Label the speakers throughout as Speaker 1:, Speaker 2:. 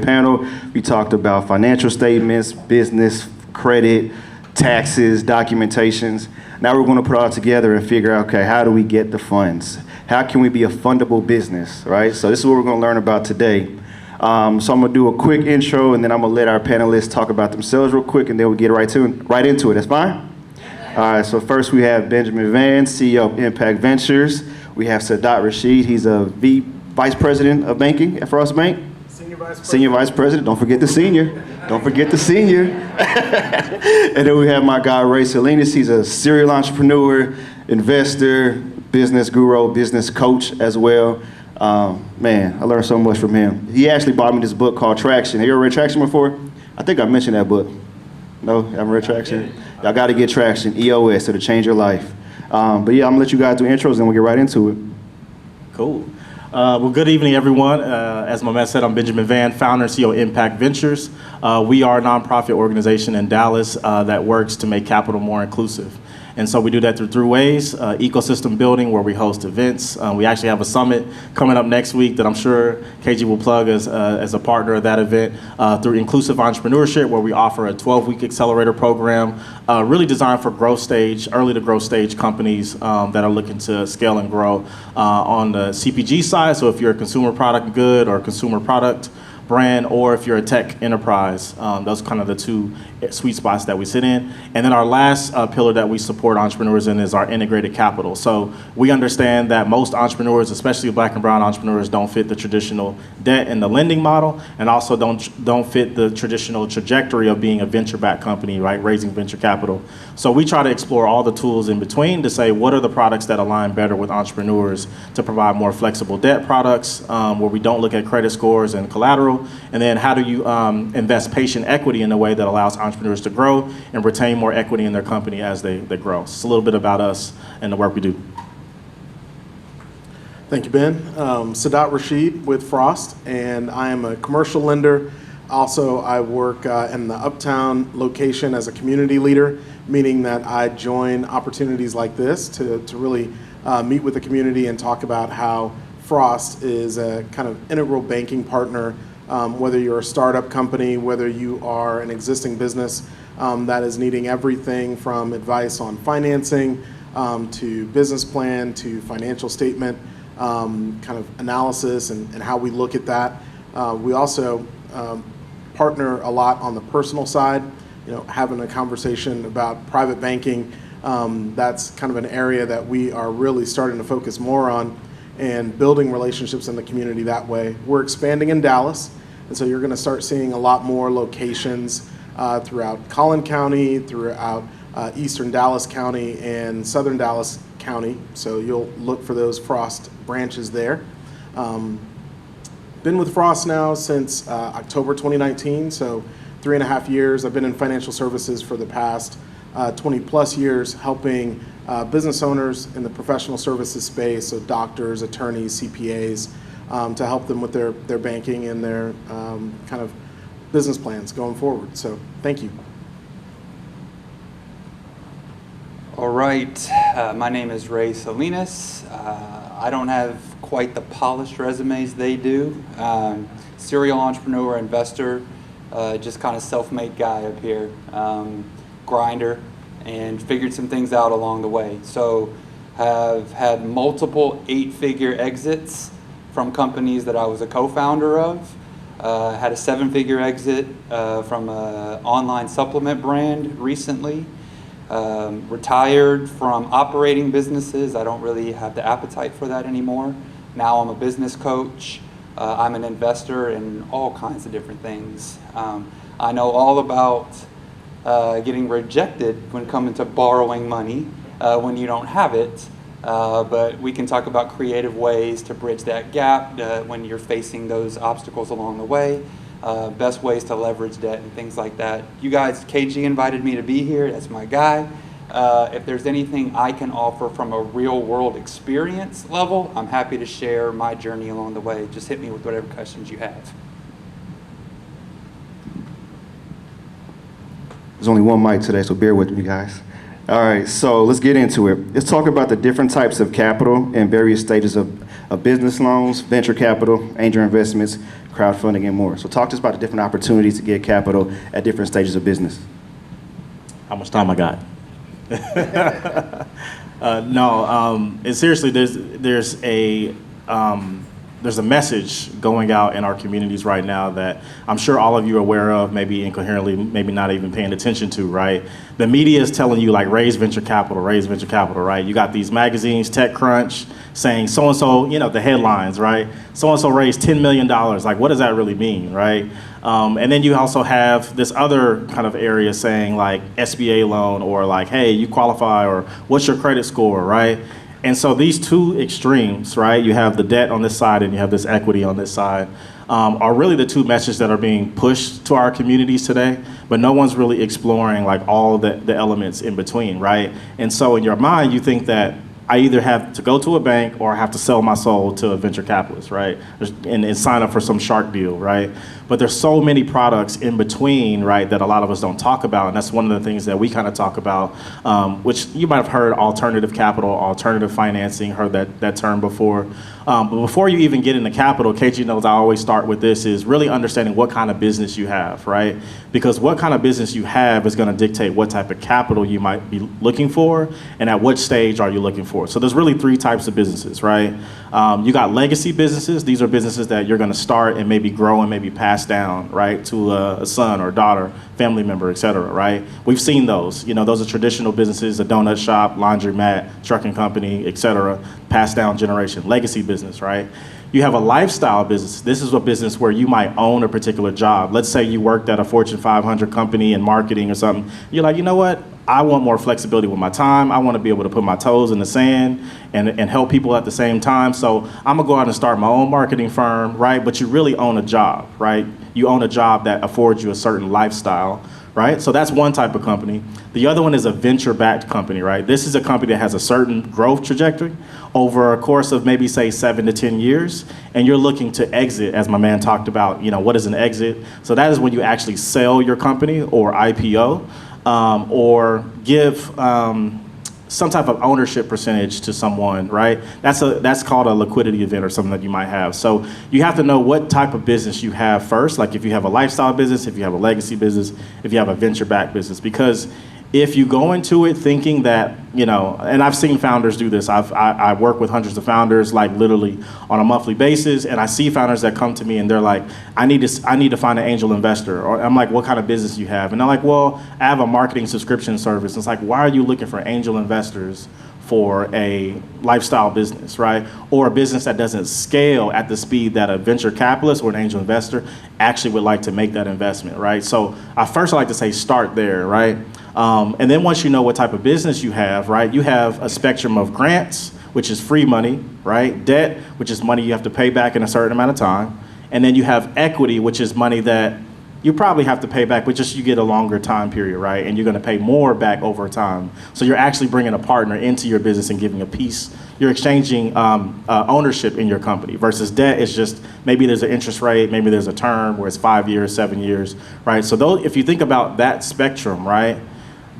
Speaker 1: panel. We talked about financial statements, business, credit, taxes, documentations. Now we're going to put it all together and figure out, okay, how do we get the funds? How can we be a fundable business, right? So this is what we're going to learn about today. So I'm going to do a quick intro, and then I'm going to let our panelists talk about themselves real quick, and then we'll get right into it. That's fine? All right, so first we have Benjamin Van, CEO of Impact Ventures. We have Sadat Rashid. He's a Vice President of Banking at Frost Bank. Senior Vice President. Don't forget the senior. Don't forget the senior. And then we have my guy, Ray Salinas. He's a serial entrepreneur, investor, business guru, business coach as well. Man, I learned so much from him. He actually bought me this book called Traction. Have you ever read Traction before? I think I mentioned that book. No? Haven't read Traction? Y'all got to get Traction, EOS. It'll change your life. But yeah, I'm going to let you guys do intros and we'll get right into it.
Speaker 2: Cool. Well, good evening, everyone. As my man said, I'm Benjamin Van, founder and CEO of Impact Ventures. We are a nonprofit organization in Dallas that works to make capital more inclusive. And so we do that through three ways: ecosystem building, where we host events. We actually have a summit coming up next week that I'm sure KG will plug as a partner of that event. Through inclusive entrepreneurship, where we offer a 12-week accelerator program, really designed for growth stage, early to growth stage companies that are looking to scale and grow. On the CPG side, so if you're a consumer product good or consumer product brand, or if you're a tech enterprise, those are kind of the two sweet spots that we sit in. And then our last pillar that we support entrepreneurs in is our integrated capital. So we understand that most entrepreneurs, especially Black and brown entrepreneurs, don't fit the traditional debt and the lending model, and also don't fit the traditional trajectory of being a venture-backed company, right, raising venture capital. So we try to explore all the tools in between to say what are the products that align better with entrepreneurs to provide more flexible debt products where we don't look at credit scores and collateral. And then how do you invest patient equity in a way that allows entrepreneurs to grow and retain more equity in their company as they grow. So it's a little bit about us and the work we do.
Speaker 3: Thank you, Ben. Sadat Rashid with Frost, and I am a commercial lender. Also, I work in the Uptown location as a community leader, meaning that I join opportunities like this to really meet with the community and talk about how Frost is a kind of integral banking partner. Whether you're a startup company, whether you are an existing business that is needing everything from advice on financing to business plan to financial statement kind of analysis and how we look at that. We also partner a lot on the personal side, having a conversation about private banking. That's kind of an area that we are really starting to focus more on and building relationships in the community that way. We're expanding in Dallas, and so you're going to start seeing a lot more locations throughout Collin County, throughout Eastern Dallas County, and Southern Dallas County. So you'll look for those Frost branches there. Been with Frost now since October 2019, so 3.5 years. I've been in financial services for the past 20 plus years, helping business owners in the professional services space, so doctors, attorneys, CPAs, to help them with their banking and their kind of business plans going forward. So thank you.
Speaker 4: All right, my name is Ray Salinas. I don't have quite the polished resumes they do. Serial entrepreneur, investor, just kind of self-made guy up here, grinder, and figured some things out along the way. So have had multiple 8-figure exits from companies that I was a co-founder of. Had a 7-figure exit from an online supplement brand recently. Retired from operating businesses. I don't really have the appetite for that anymore. Now I'm a business coach. I'm an investor in all kinds of different things. I know all about getting rejected when coming to borrowing money when you don't have it. But we can talk about creative ways to bridge that gap when you're facing those obstacles along the way. Best ways to leverage debt and things like that. You guys, KG invited me to be here. That's my guy. If there's anything I can offer from a real world experience level, I'm happy to share my journey along the way. Just hit me with whatever questions you have.
Speaker 1: There's only one mic today, so bear with me, guys. All right, so let's get into it. Let's talk about the different types of capital and various stages of of business loans, venture capital, angel investments, crowdfunding, and more. So talk to us about the different opportunities to get capital at different stages of business.
Speaker 2: How much time I got? And seriously, there's a message going out in our communities right now that I'm sure all of you are aware of, maybe incoherently, maybe not even paying attention to, right? The media is telling you, like, raise venture capital, right? You got these magazines, TechCrunch, saying so-and-so, the headlines, right? So-and-so raised $10 million. Like, what does that really mean, right? And then you also have this other kind of area saying, like, SBA loan, or like, hey, you qualify, or what's your credit score, right? And so these two extremes, right, you have the debt on this side and you have this equity on this side, are really the two messages that are being pushed to our communities today, but no one's really exploring, like, all the elements in between, right? And so in your mind, you think that I either have to go to a bank or I have to sell my soul to a venture capitalist, right? And sign up for some shark deal, right? But there's so many products in between, right, that a lot of us don't talk about. And that's one of the things that we kind of talk about, which you might have heard alternative capital, alternative financing, heard that term before. But before you even get into capital, KG knows I always start with this, is really understanding what kind of business you have, right? Because what kind of business you have is going to dictate what type of capital you might be looking for and at what stage are you looking for. So there's really three types of businesses, right? You got legacy businesses. These are businesses that you're going to start and maybe grow and maybe pass down, right, to a son or daughter, family member, et cetera, right? We've seen those. Those are traditional businesses, a donut shop, laundromat, trucking company, et cetera, passed down generation, legacy business, right? You have a lifestyle business. This is a business where you might own a particular job. Let's say you worked at a Fortune 500 company in marketing or something. You're like, you know what? I want more flexibility with my time. I want to be able to put my toes in the sand and help people at the same time. So I'm gonna go out and start my own marketing firm, right? But you really own a job, right? You own a job that affords you a certain lifestyle, right? So that's one type of company. The other one is a venture-backed company, right? This is a company that has a certain growth trajectory over a course of maybe, say, 7 to 10 years, and you're looking to exit, as my man talked about, what is an exit? So that is when you actually sell your company or IPO, or give some type of ownership percentage to someone, right? That's called a liquidity event or something that you might have. So you have to know what type of business you have first, like if you have a lifestyle business, if you have a legacy business, if you have a venture-backed business. Because if you go into it thinking that, and I've seen founders do this. I work with hundreds of founders, like literally on a monthly basis, and I see founders that come to me and they're like, I need to find an angel investor. Or I'm like, what kind of business do you have? And they're like, well, I have a marketing subscription service. And it's like, why are you looking for angel investors for a lifestyle business, right? Or a business that doesn't scale at the speed that a venture capitalist or an angel investor actually would like to make that investment, right? So I like to say start there, right? And then once you know what type of business you have, right, you have a spectrum of grants, which is free money, right? Debt, which is money you have to pay back in a certain amount of time. And then you have equity, which is money that you probably have to pay back, but just you get a longer time period, right? And you're going to pay more back over time. So you're actually bringing a partner into your business and giving a piece. You're exchanging ownership in your company versus debt is just maybe there's an interest rate, maybe there's a term where it's 5 years, 7 years, right? So if you think about that spectrum, right,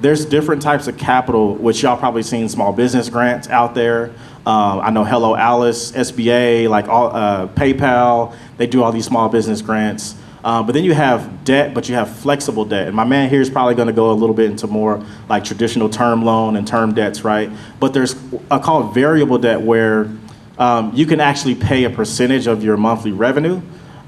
Speaker 2: there's different types of capital, which y'all probably seen small business grants out there. I know Hello Alice, SBA, like all PayPal, they do all these small business grants. But then you have debt, but you have flexible debt. And my man here is probably going to go a little bit into more like traditional term loan and term debts, right? But there's called variable debt where you can actually pay a percentage of your monthly revenue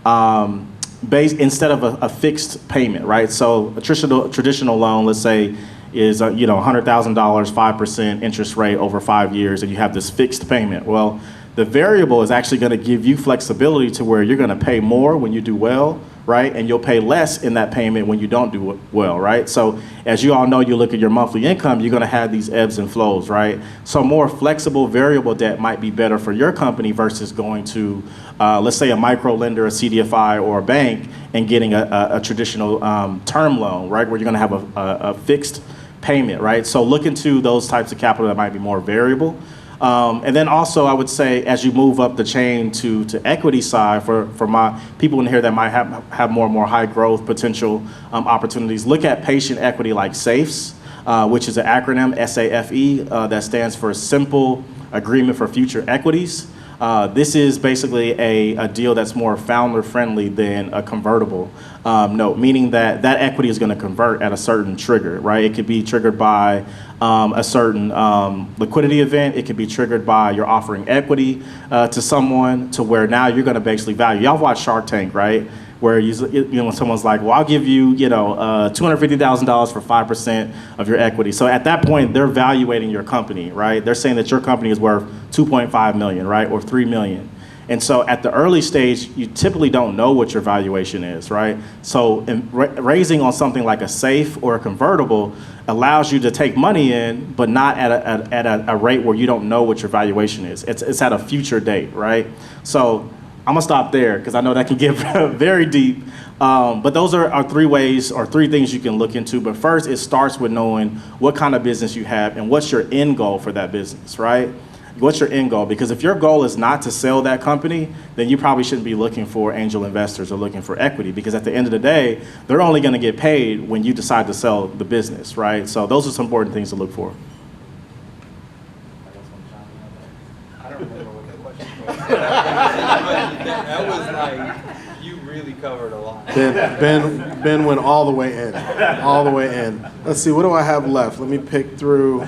Speaker 2: instead of a fixed payment, right? So a traditional loan, let's say, is $100,000, 5% interest rate over 5 years, and you have this fixed payment. Well, the variable is actually going to give you flexibility to where you're going to pay more when you do well, right? And you'll pay less in that payment when you don't do well, right? So as you all know, you look at your monthly income, you're going to have these ebbs and flows, right? So more flexible variable debt might be better for your company versus going to, let's say, a micro lender, a CDFI, or a bank and getting a traditional term loan, right? Where you're going to have a fixed payment, right? So look into those types of capital that might be more variable. And then also, I would say, as you move up the chain to equity side, for my people in here that might have more and more high growth potential opportunities, look at patient equity like SAFEs, which is an acronym, SAFE, that stands for Simple Agreement for Future Equities. This is basically a deal that's more founder-friendly than a convertible note, meaning that that equity is going to convert at a certain trigger, right? It could be triggered by a certain liquidity event. It could be triggered by you're offering equity to someone to where now you're going to basically value. Y'all watch Shark Tank, right? Where when someone's like, well, I'll give you, $250,000 for 5% of your equity. So at that point, they're evaluating your company, right? They're saying that your company is worth 2.5 million, right, or 3 million. And so at the early stage, you typically don't know what your valuation is, right? So raising on something like a SAFE or a convertible allows you to take money in, but not at a rate where you don't know what your valuation is. It's at a future date, right? So I'm gonna stop there because I know that can get very deep. But those are three ways or three things you can look into. But first, it starts with knowing what kind of business you have and what's your end goal for that business, right? What's your end goal? Because if your goal is not to sell that company, then you probably shouldn't be looking for angel investors or looking for equity, because at the end of the day, they're only gonna get paid when you decide to sell the business, right? So those are some important things to look for.
Speaker 4: I don't remember what the question was. That was like, you really covered a lot.
Speaker 3: Ben went all the way in, all the way in. Let's see, what do I have left? Let me pick through.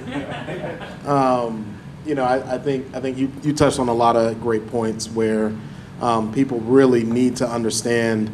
Speaker 3: I think you touched on a lot of great points where people really need to understand.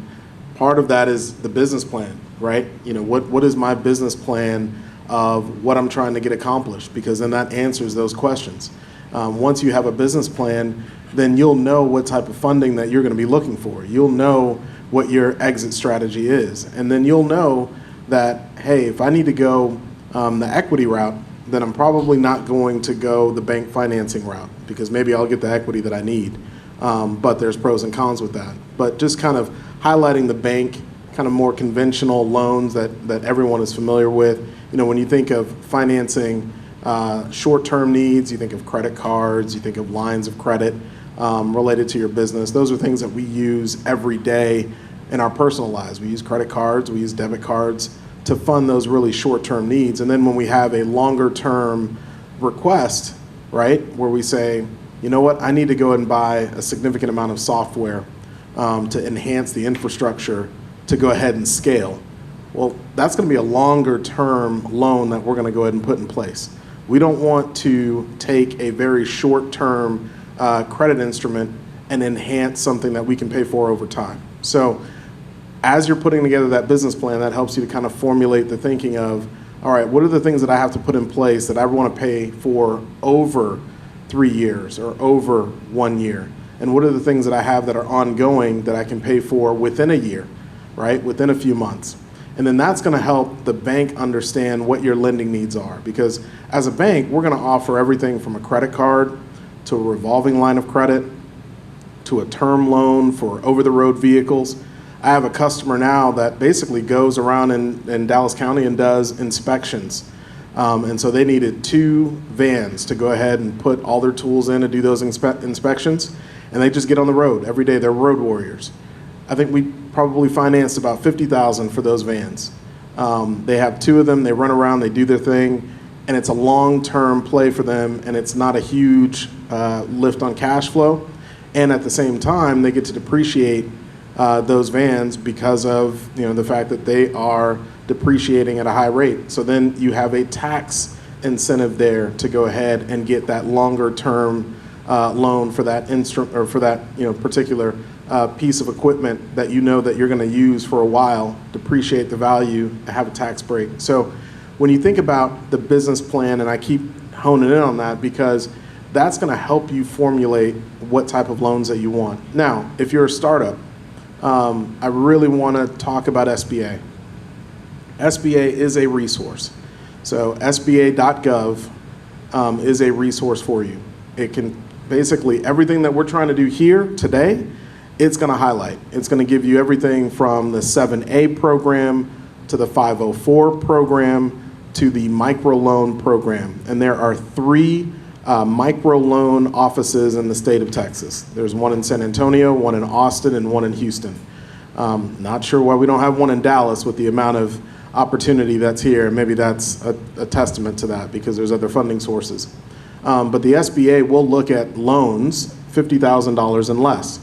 Speaker 3: Part of that is the business plan, right? What is my business plan of what I'm trying to get accomplished? Because then that answers those questions. Once you have a business plan, then you'll know what type of funding that you're going to be looking for. You'll know what your exit strategy is. And then you'll know that, hey, if I need to go the equity route, then I'm probably not going to go the bank financing route, because maybe I'll get the equity that I need. But there's pros and cons with that. But just kind of highlighting the bank, kind of more conventional loans that everyone is familiar with. When you think of financing short-term needs, you think of credit cards, you think of lines of credit related to your business. Those are things that we use every day in our personal lives. We use credit cards, we use debit cards to fund those really short-term needs. And then when we have a longer-term request, right, where we say, you know what, I need to go and buy a significant amount of software to enhance the infrastructure to go ahead and scale. Well, that's going to be a longer-term loan that we're going to go ahead and put in place. We don't want to take a very short-term credit instrument and enhance something that we can pay for over time. So as you're putting together that business plan, that helps you to kind of formulate the thinking of, all right, what are the things that I have to put in place that I want to pay for over 3 years or over 1 year? And what are the things that I have that are ongoing that I can pay for within a year, right, within a few months? And then that's going to help the bank understand what your lending needs are. Because as a bank, we're going to offer everything from a credit card to a revolving line of credit to a term loan for over-the-road vehicles. I have a customer now that basically goes around in Dallas County and does inspections. And so they needed 2 vans to go ahead and put all their tools in to do those inspections. And they just get on the road every day. They're road warriors. I think we probably financed about $50,000 for those vans. They have 2 of them. They run around. They do their thing. And it's a long-term play for them. And it's not a huge lift on cash flow. And at the same time, they get to depreciate those vans because of the fact that they are depreciating at a high rate. So then you have a tax incentive there to go ahead and get that longer term loan for that or for that particular piece of equipment that that you're going to use for a while, depreciate the value, and have a tax break. So when you think about the business plan, and I keep honing in on that because that's going to help you formulate what type of loans that you want. Now, if you're a startup, I really want to talk about SBA. SBA is a resource. So SBA.gov is a resource for you. It can basically, everything that we're trying to do here today, it's going to highlight. It's going to give you everything from the 7A program to the 504 program to the microloan program. And there are 3 microloan offices in the state of Texas. There's one in San Antonio, one in Austin, and one in Houston. Not sure why we don't have one in Dallas with the amount of opportunity that's here. Maybe that's a testament to that because there's other funding sources. But the SBA will look at loans $50,000 and less.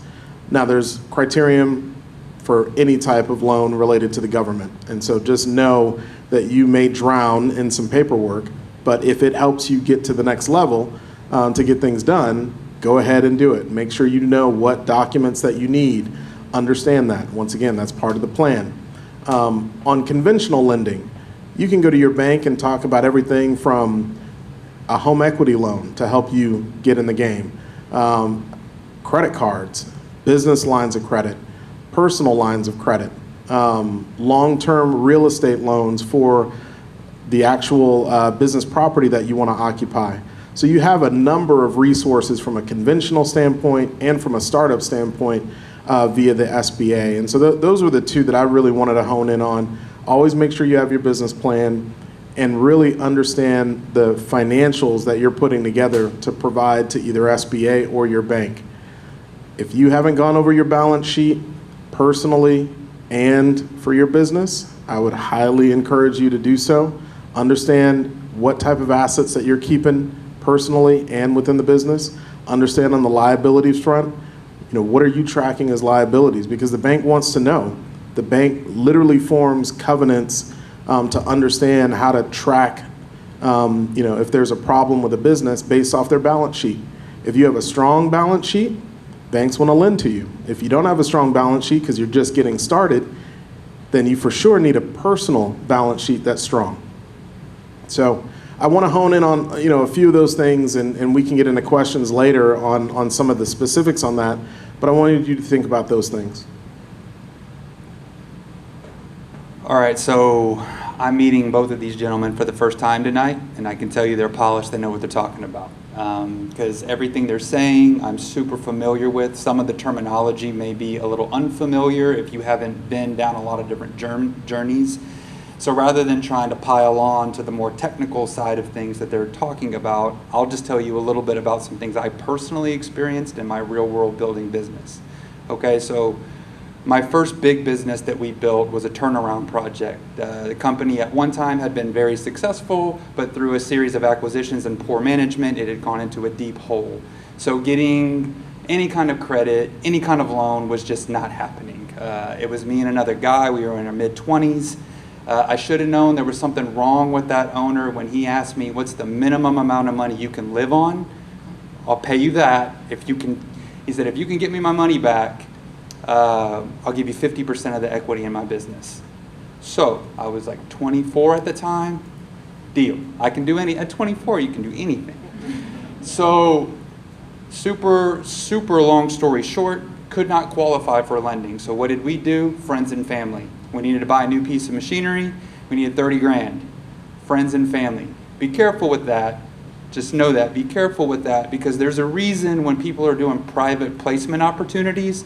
Speaker 3: Now, there's criterion for any type of loan related to the government. And so just know that you may drown in some paperwork, but if it helps you get to the next level to get things done, go ahead and do it. Make sure you know what documents that you need. Understand that. Once again, that's part of the plan. On conventional lending, you can go to your bank and talk about everything from a home equity loan to help you get in the game, credit cards, business lines of credit, personal lines of credit, long-term real estate loans for the actual business property that you want to occupy. So you have a number of resources from a conventional standpoint and from a startup standpoint via the SBA. And so those were the two that I really wanted to hone in on. Always make sure you have your business plan and really understand the financials that you're putting together to provide to either SBA or your bank. If you haven't gone over your balance sheet personally and for your business, I would highly encourage you to do so. Understand what type of assets that you're keeping personally and within the business. Understand on the liabilities front, what are you tracking as liabilities? Because the bank wants to know. The bank literally forms covenants to understand how to track, if there's a problem with a business based off their balance sheet. If you have a strong balance sheet, banks want to lend to you. If you don't have a strong balance sheet because you're just getting started, then you for sure need a personal balance sheet that's strong. So I want to hone in on a few of those things, and we can get into questions later on some of the specifics on that, but I wanted you to think about those things.
Speaker 4: All right, so I'm meeting both of these gentlemen for the first time tonight, and I can tell you they're polished, they know what they're talking about. Because everything they're saying, I'm super familiar with. Some of the terminology may be a little unfamiliar if you haven't been down a lot of different journeys. So rather than trying to pile on to the more technical side of things that they're talking about, I'll just tell you a little bit about some things I personally experienced in my real world building business. Okay, so my first big business that we built was a turnaround project. The company at one time had been very successful, but through a series of acquisitions and poor management, it had gone into a deep hole. So getting any kind of credit, any kind of loan was just not happening. It was me and another guy, we were in our mid-20s. I should have known there was something wrong with that owner when he asked me, what's the minimum amount of money you can live on? I'll pay you that. He said, if you can get me my money back, I'll give you 50% of the equity in my business. So I was like 24 at the time. Deal. I can do at 24, you can do anything. So super long story short, could not qualify for lending. So what did we do? Friends and family. We needed to buy a new piece of machinery. We needed 30 grand. Friends and family. Be careful with that. Just know that. Be careful with that, because there's a reason when people are doing private placement opportunities,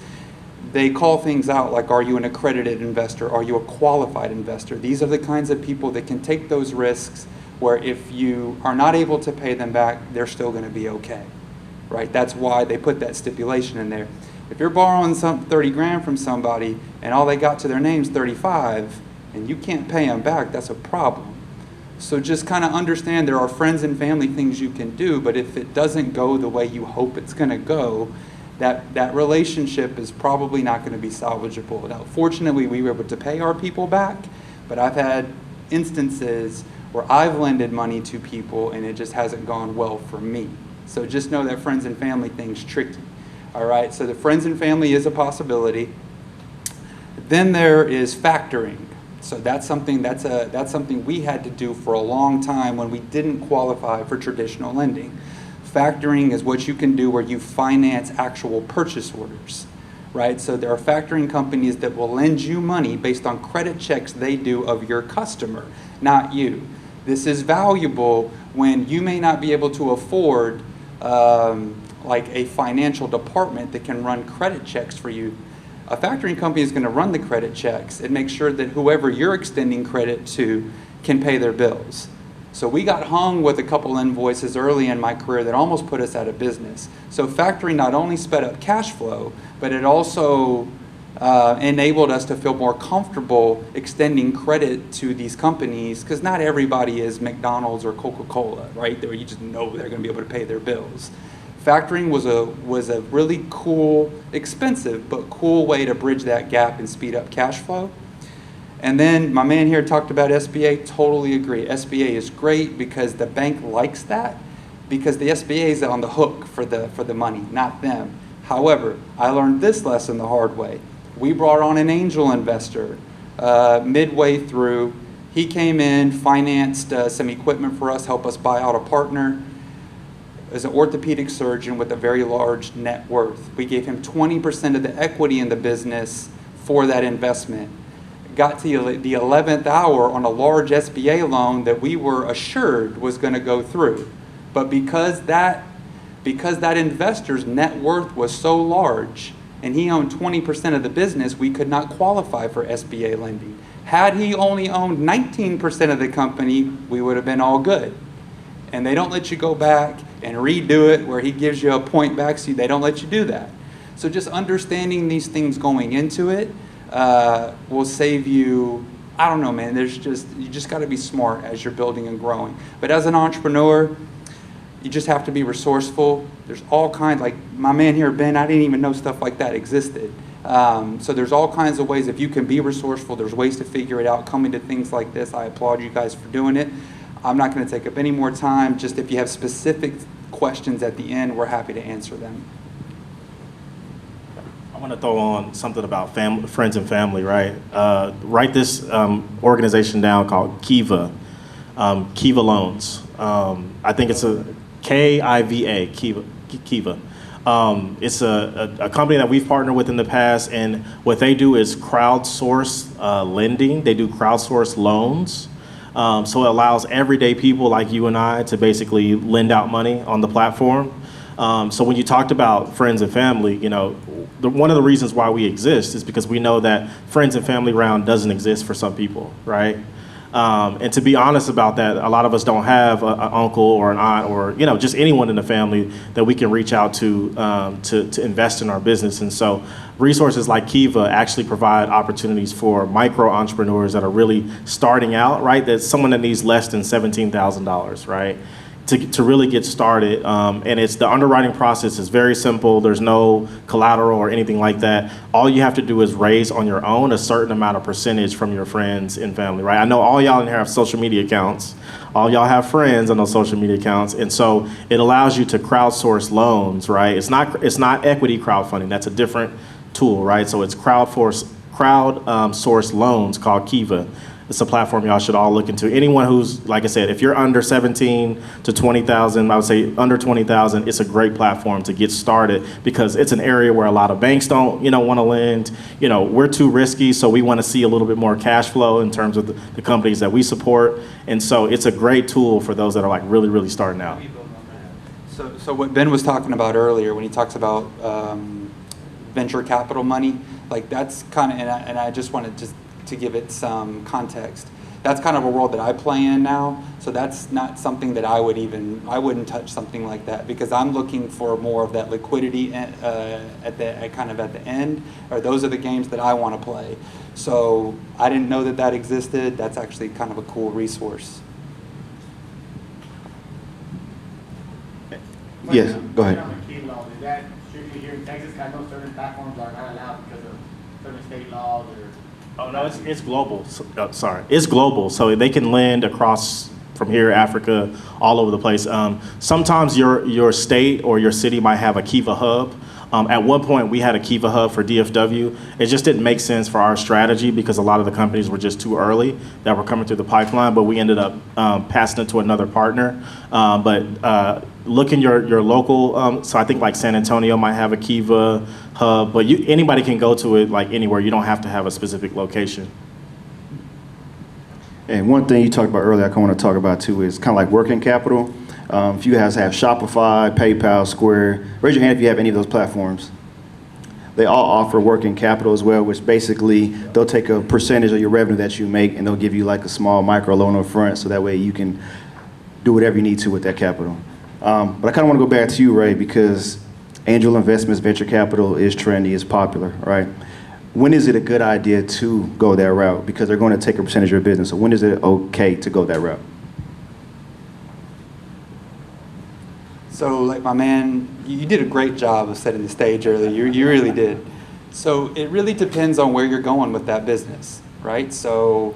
Speaker 4: they call things out like, are you an accredited investor? Are you a qualified investor? These are the kinds of people that can take those risks where if you are not able to pay them back, they're still going to be okay, right? That's why they put that stipulation in there. If you're borrowing 30 grand from somebody and all they got to their name is 35 and you can't pay them back, that's a problem. So just kind of understand there are friends and family things you can do, but if it doesn't go the way you hope it's going to go, that relationship is probably not going to be salvageable. Now, fortunately, we were able to pay our people back, but I've had instances where I've lended money to people and it just hasn't gone well for me. So just know that friends and family thing's tricky. All right, so the friends and family is a possibility. Then there is factoring. So that's something we had to do for a long time when we didn't qualify for traditional lending. Factoring is what you can do where you finance actual purchase orders, right? So there are factoring companies that will lend you money based on credit checks they do of your customer, not you. This is valuable when you may not be able to afford like a financial department that can run credit checks for you. A factoring company is going to run the credit checks and make sure that whoever you're extending credit to can pay their bills. So we got hung with a couple invoices early in my career that almost put us out of business. So factoring not only sped up cash flow, but it also enabled us to feel more comfortable extending credit to these companies, because not everybody is McDonald's or Coca-Cola, right? Where you just know they're going to be able to pay their bills. Factoring was a really cool, expensive, but cool way to bridge that gap and speed up cash flow. And then my man here talked about SBA, totally agree. SBA is great because the bank likes that, because the SBA is on the hook for the money, not them. However, I learned this lesson the hard way. We brought on an angel investor midway through. He came in, financed some equipment for us, helped us buy out a partner. As an orthopedic surgeon with a very large net worth. We gave him 20% of the equity in the business for that investment. Got to the 11th hour on a large SBA loan that we were assured was going to go through. But because that investor's net worth was so large and he owned 20% of the business, we could not qualify for SBA lending. Had he only owned 19% of the company, we would have been all good. And they don't let you go back and redo it where he gives you a point back, so they don't let you do that. So just understanding these things going into it will save you, I don't know, man, you just gotta be smart as you're building and growing. But as an entrepreneur, you just have to be resourceful. There's all kinds, like my man here, Ben, I didn't even know stuff like that existed. So there's all kinds of ways, if you can be resourceful, there's ways to figure it out. Coming to things like this, I applaud you guys for doing it. I'm not going to take up any more time. Just if you have specific questions at the end, we're happy to answer them.
Speaker 2: I want to throw on something about friends and family, right? Write this organization down called Kiva, Kiva Loans. I think it's a Kiva, Kiva. It's a company that we've partnered with in the past, and what they do is crowdsource lending. They do crowdsource loans. So it allows everyday people like you and I to basically lend out money on the platform. So when you talked about friends and family, you know, one of the reasons why we exist is because we know that friends and family round doesn't exist for some people, right? And to be honest about that, a lot of us don't have an uncle or an aunt or, you know, just anyone in the family that we can reach out to invest in our business. And so resources like Kiva actually provide opportunities for micro entrepreneurs that are really starting out, right? That's someone that needs less than $17,000, right? To really get started. And it's the underwriting process is very simple. There's no collateral or anything like that. All you have to do is raise on your own a certain amount of percentage from your friends and family, right? I know all y'all in here have social media accounts. All y'all have friends on those social media accounts. And so it allows you to crowdsource loans, right? It's not equity crowdfunding. That's a different tool, right? So it's crowdsource loans called Kiva. It's a platform y'all should all look into. Anyone who's, like I said, if you're under 17 to 20,000, I would say under 20,000, it's a great platform to get started because it's an area where a lot of banks don't, want to lend. We're too risky, so we want to see a little bit more cash flow in terms of the companies that we support. And so it's a great tool for those that are like really, really starting out.
Speaker 4: So what Ben was talking about earlier when he talks about venture capital money, like that's kind of, and I just wanted to give it some context. That's kind of a world that I play in now, so that's not something that I wouldn't touch something like that because I'm looking for more of that liquidity at the end, or those are the games that I want to play. So I didn't know that existed. That's actually kind of a cool resource.
Speaker 1: Yes, go ahead.
Speaker 5: Is that strictly here in Texas? I know certain platforms are not allowed because of certain state laws or.
Speaker 2: Oh no, it's global. It's global. So they can lend across from here, Africa, all over the place. Sometimes your state or your city might have a Kiva hub. At one point, we had a Kiva hub for DFW. It just didn't make sense for our strategy because a lot of the companies were just too early that were coming through the pipeline. But we ended up passing it to another partner. But look in your local. So I think like San Antonio might have a Kiva hub, but anybody can go to it like anywhere. You don't have to have a specific location.
Speaker 1: And one thing you talked about earlier, I kind of want to talk about too, is kind of like working capital. If you guys have Shopify, PayPal, Square, raise your hand if you have any of those platforms. They all offer working capital as well, which basically they'll take a percentage of your revenue that you make and they'll give you like a small micro loan up front so that way you can do whatever you need to with that capital. But I kind of want to go back to you, Ray, because angel investments, venture capital is trendy, is popular, right? When is it a good idea to go that route? Because they're going to take a percentage of your business. So when is it okay to go that route?
Speaker 4: So like my man you did a great job of setting the stage earlier. You really did. So it really depends on where you're going with that business, right? So,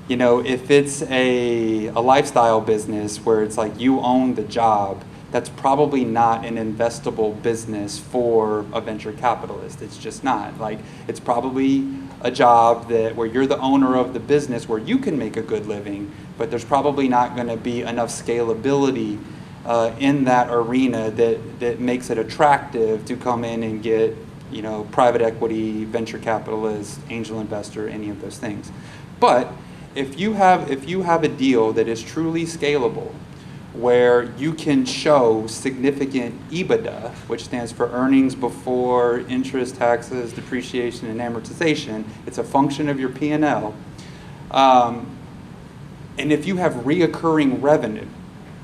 Speaker 4: you know, if it's a lifestyle business where it's like you own the job, that's probably not an investable business for a venture capitalist. It's just not. Like, it's probably a job that where you're the owner of the business where you can make a good living, but there's probably not going to be enough scalability in that arena that makes it attractive to come in and get, you know, private equity, venture capitalist, angel investor, any of those things. But if you have a deal that is truly scalable, where you can show significant EBITDA, which stands for earnings before interest, taxes, depreciation, and amortization. It's a function of your P&L. And if you have reoccurring revenue,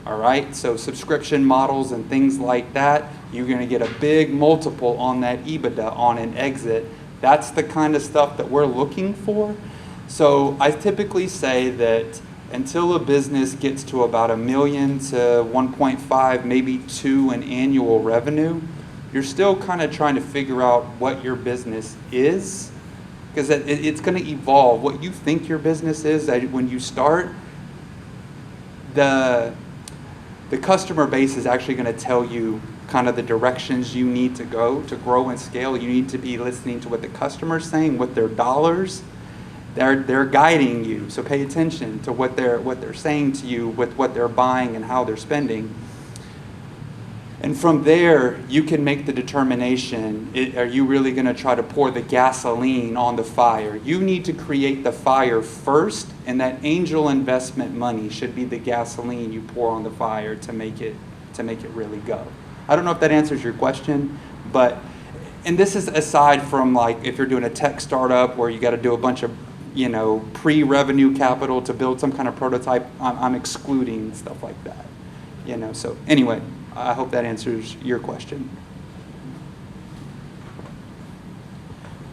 Speaker 4: all right, so subscription models and things like that, you're going to get a big multiple on that EBITDA on an exit. That's the kind of stuff that we're looking for. So I typically say that until a business gets to about $1 million to 1.5, maybe 2 in annual revenue, you're still kind of trying to figure out what your business is, because it's going to evolve. What you think your business is when you start, the customer base is actually going to tell you kind of the directions you need to go to grow and scale. You need to be listening to what the customer's saying with their dollars. They're guiding you, so pay attention to what they're saying to you with what they're buying and how they're spending. And from there, you can make the determination, are you really going to try to pour the gasoline on the fire? You need to create the fire first, and that angel investment money should be the gasoline you pour on the fire to make it really go. I don't know if that answers your question, but, and this is aside from like if you're doing a tech startup where you got to do a bunch of, you know, pre-revenue capital to build some kind of prototype, I'm excluding stuff like that, you know. So anyway, I hope that answers your question.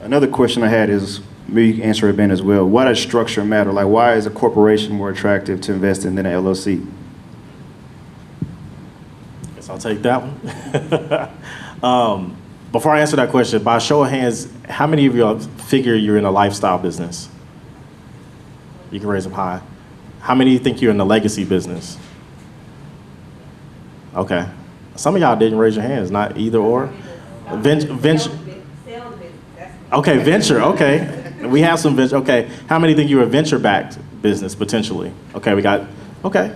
Speaker 1: Another question I had is, maybe you can answer it, Ben, as well. Why does structure matter? Like, why is a corporation more attractive to invest in than an LLC?
Speaker 2: Guess I'll take that one. Before I answer that question, by a show of hands, how many of you figure you're in a lifestyle business? You can raise them high. How many think you're in the legacy business? Okay. Some of y'all didn't raise your hands, not either or. Venture. Okay, venture, okay. We have some venture, okay. How many think you're a venture-backed business, potentially? Okay, we got, okay,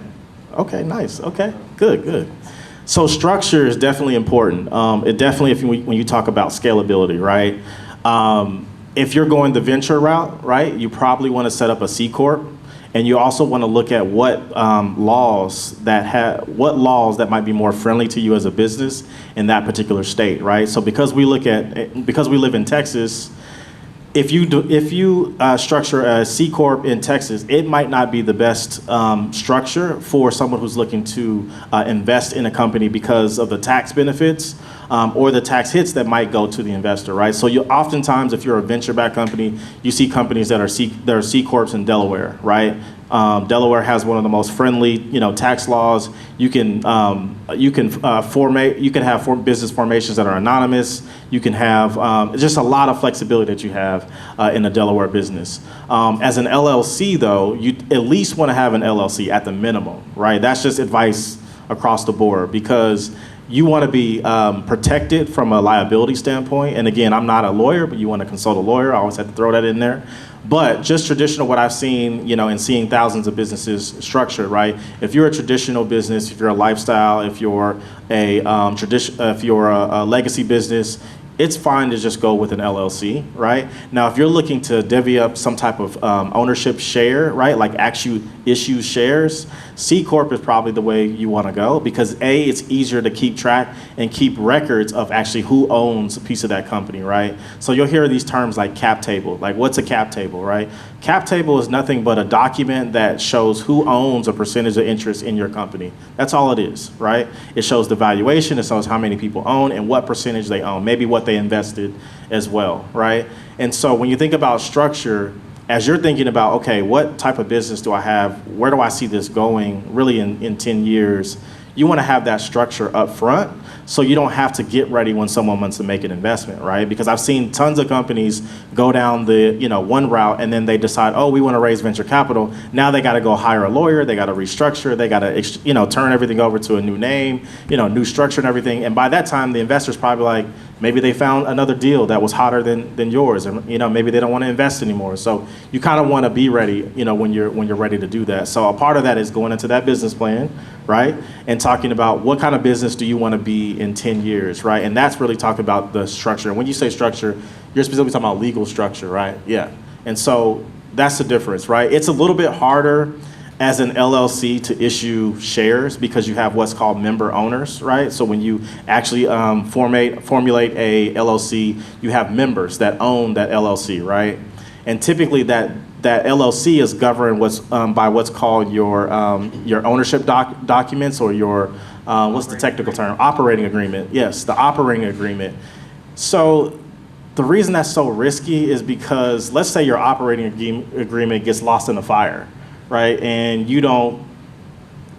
Speaker 2: nice, okay, good. So structure is definitely important. It definitely, when you talk about scalability, right? If you're going the venture route, right, you probably want to set up a C corp, and you also want to look at what laws that might be more friendly to you as a business in that particular state, right? So because we live in Texas, if you structure a C corp in Texas, it might not be the best structure for someone who's looking to invest in a company because of the tax benefits or the tax hits that might go to the investor, right? So you oftentimes, if you're a venture-backed company, you see companies that are C corps in Delaware, right? Delaware has one of the most friendly, tax laws. You can have business formations that are anonymous. You can have just a lot of flexibility that you have in a Delaware business. As an LLC, though, you at least want to have an LLC at the minimum, right? That's just advice across the board, because you want to be protected from a liability standpoint. And again, I'm not a lawyer, but you want to consult a lawyer. I always have to throw that in there. But just traditional, what I've seen, and seeing thousands of businesses structured, right? If you're a traditional business, if you're a lifestyle, if you're a legacy business, it's fine to just go with an LLC, right? Now, if you're looking to divvy up some type of ownership share, right, like actually issue shares, C Corp is probably the way you want to go, because A, it's easier to keep track and keep records of actually who owns a piece of that company, right? So you'll hear these terms like cap table. Like, what's a cap table, right? Cap table is nothing but a document that shows who owns a percentage of interest in your company. That's all it is, right? It shows the valuation, it shows how many people own and what percentage they own, maybe what they invested as well, right? And so when you think about structure, as you're thinking about, okay, what type of business do I have? Where do I see this going really in 10 years? you want to have that structure up front so you don't have to get ready when someone wants to make an investment, right? Because I've seen tons of companies go down the, one route and then they decide, oh, we want to raise venture capital. Now they got to go hire a lawyer, they got to restructure, they got to, turn everything over to a new name, new structure and everything. And by that time, the investor's probably like, maybe they found another deal that was hotter than yours, and maybe they don't want to invest anymore. So you kind of want to be ready, when you're ready to do that. So a part of that is going into that business plan, right, and talking about what kind of business do you want to be in 10 years, right? And that's really talking about the structure. And when you say structure, you're specifically talking about legal structure, right? Yeah. And so that's the difference, right? It's a little bit harder as an LLC to issue shares because you have what's called member owners, right? So when you actually formulate a LLC, you have members that own that LLC, right? And typically that LLC is governed by what's called your ownership documents, or your what's the technical term? Operating agreement. Yes, the operating agreement. So the reason that's so risky is because let's say your operating agreement gets lost in a fire, right? And you don't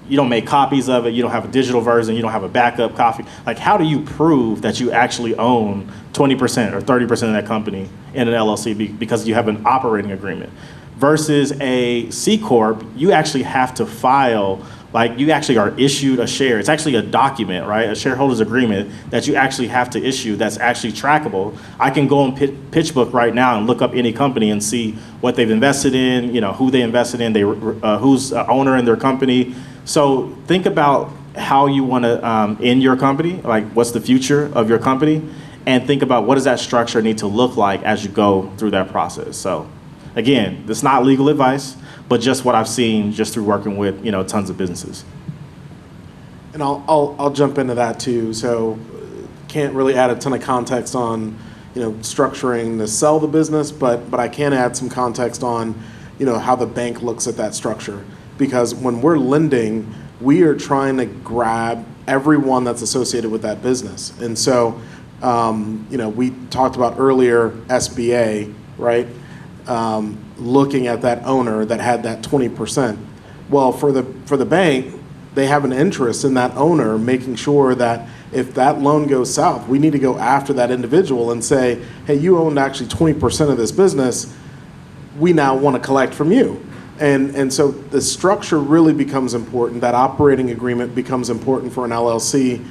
Speaker 2: make copies of it, you don't have a digital version, you don't have a backup copy. Like, how do you prove that you actually own 20% or 30% of that company in an LLC because you have an operating agreement? Versus a C Corp, you actually have to file, like you actually are issued a share. It's actually a document, right? A shareholders agreement that you actually have to issue that's actually trackable. I can go on PitchBook right now and look up any company and see what they've invested in, who they invested in, who's owner in their company. So think about how you want to end your company, like what's the future of your company, and think about what does that structure need to look like as you go through that process. So again, it's not legal advice, but just what I've seen just through working with, tons of businesses.
Speaker 3: And I'll jump into that too. So can't really add a ton of context on, structuring to sell the business, but I can add some context on, how the bank looks at that structure. Because when we're lending, we are trying to grab everyone that's associated with that business. And so, we talked about earlier SBA, right? Looking at that owner that had that 20%. Well, for the bank, they have an interest in that owner, making sure that if that loan goes south, we need to go after that individual and say, hey, you owned actually 20% of this business. We now want to collect from you. And so the structure really becomes important. That operating agreement becomes important for an LLC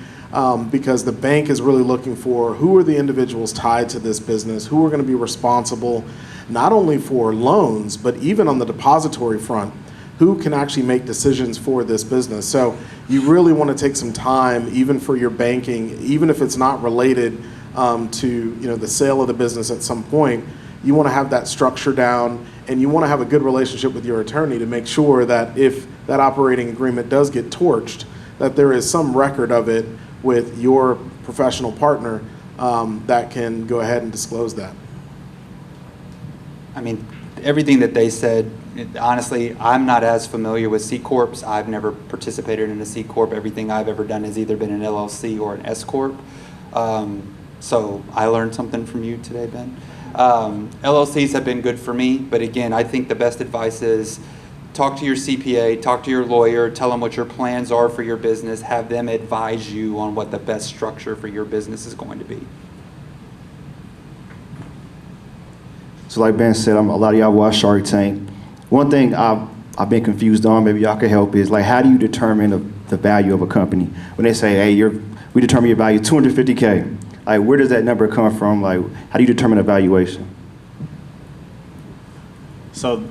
Speaker 3: because the bank is really looking for who are the individuals tied to this business, who are going to be responsible not only for loans, but even on the depository front, who can actually make decisions for this business. So you really want to take some time, even for your banking, even if it's not related to the sale of the business at some point. You want to have that structure down, and you want to have a good relationship with your attorney to make sure that if that operating agreement does get torched, that there is some record of it with your professional partner that can go ahead and disclose that.
Speaker 4: I mean, everything that they said, honestly, I'm not as familiar with C Corps. I've never participated in a C Corp. Everything I've ever done has either been an LLC or an S Corp. So I learned something from you today, Ben. LLCs have been good for me, but again, I think the best advice is talk to your CPA, talk to your lawyer, tell them what your plans are for your business, have them advise you on what the best structure for your business is going to be.
Speaker 1: So like Ben said, a lot of y'all watch Shark Tank. One thing I've been confused on, maybe y'all can help, is like, how do you determine the value of a company? When they say, hey, we determine your value $250K. Like, where does that number come from? Like, how do you determine a valuation?
Speaker 2: So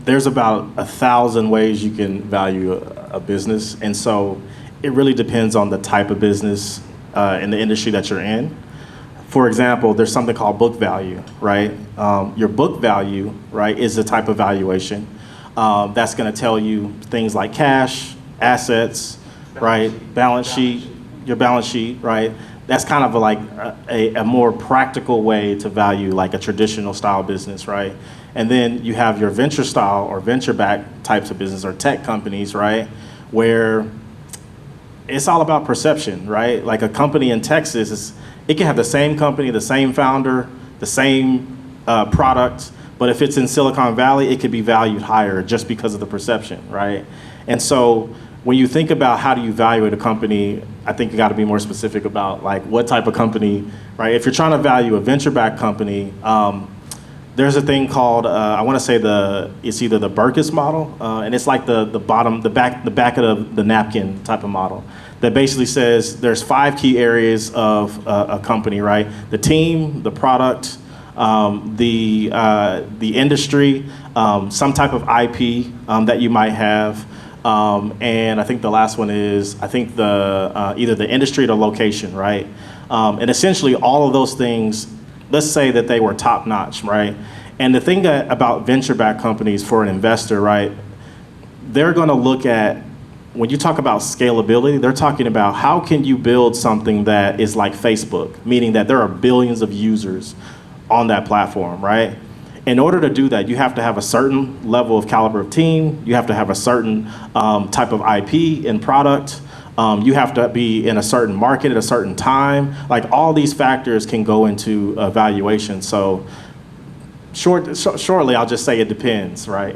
Speaker 2: there's about 1,000 ways you can value a business. And so it really depends on the type of business in the industry that you're in. For example, there's something called book value, right? Your book value, right, is the type of valuation that's going to tell you things like cash, assets, right, your balance sheet, right? That's kind of like a more practical way to value like a traditional style business, right? And then you have your venture style or venture-backed types of business or tech companies, right? Where it's all about perception, right? Like a company in Texas, it can have the same company, the same founder, the same product, But if it's in Silicon Valley, it could be valued higher just because of the perception, right? And so when you think about how do you evaluate a company, I think you got to be more specific about like what type of company, right? If you're trying to value a venture-backed company, there's a thing called I want to say it's either the Berkus model, and it's like the back of the napkin type of model that basically says there's 5 key areas of a company, right? The team, the product, the industry, some type of IP that you might have. And I think the last one is, I think either the industry or the location, right? And essentially all of those things, let's say that they were top notch, right? And the thing about venture-backed companies for an investor, right? They're gonna look at, when you talk about scalability, they're talking about how can you build something that is like Facebook, meaning that there are billions of users on that platform, right? In order to do that, you have to have a certain level of caliber of team. You have to have a certain type of IP and product. You have to be in a certain market at a certain time. Like all these factors can go into evaluation. So shortly, I'll just say it depends, right?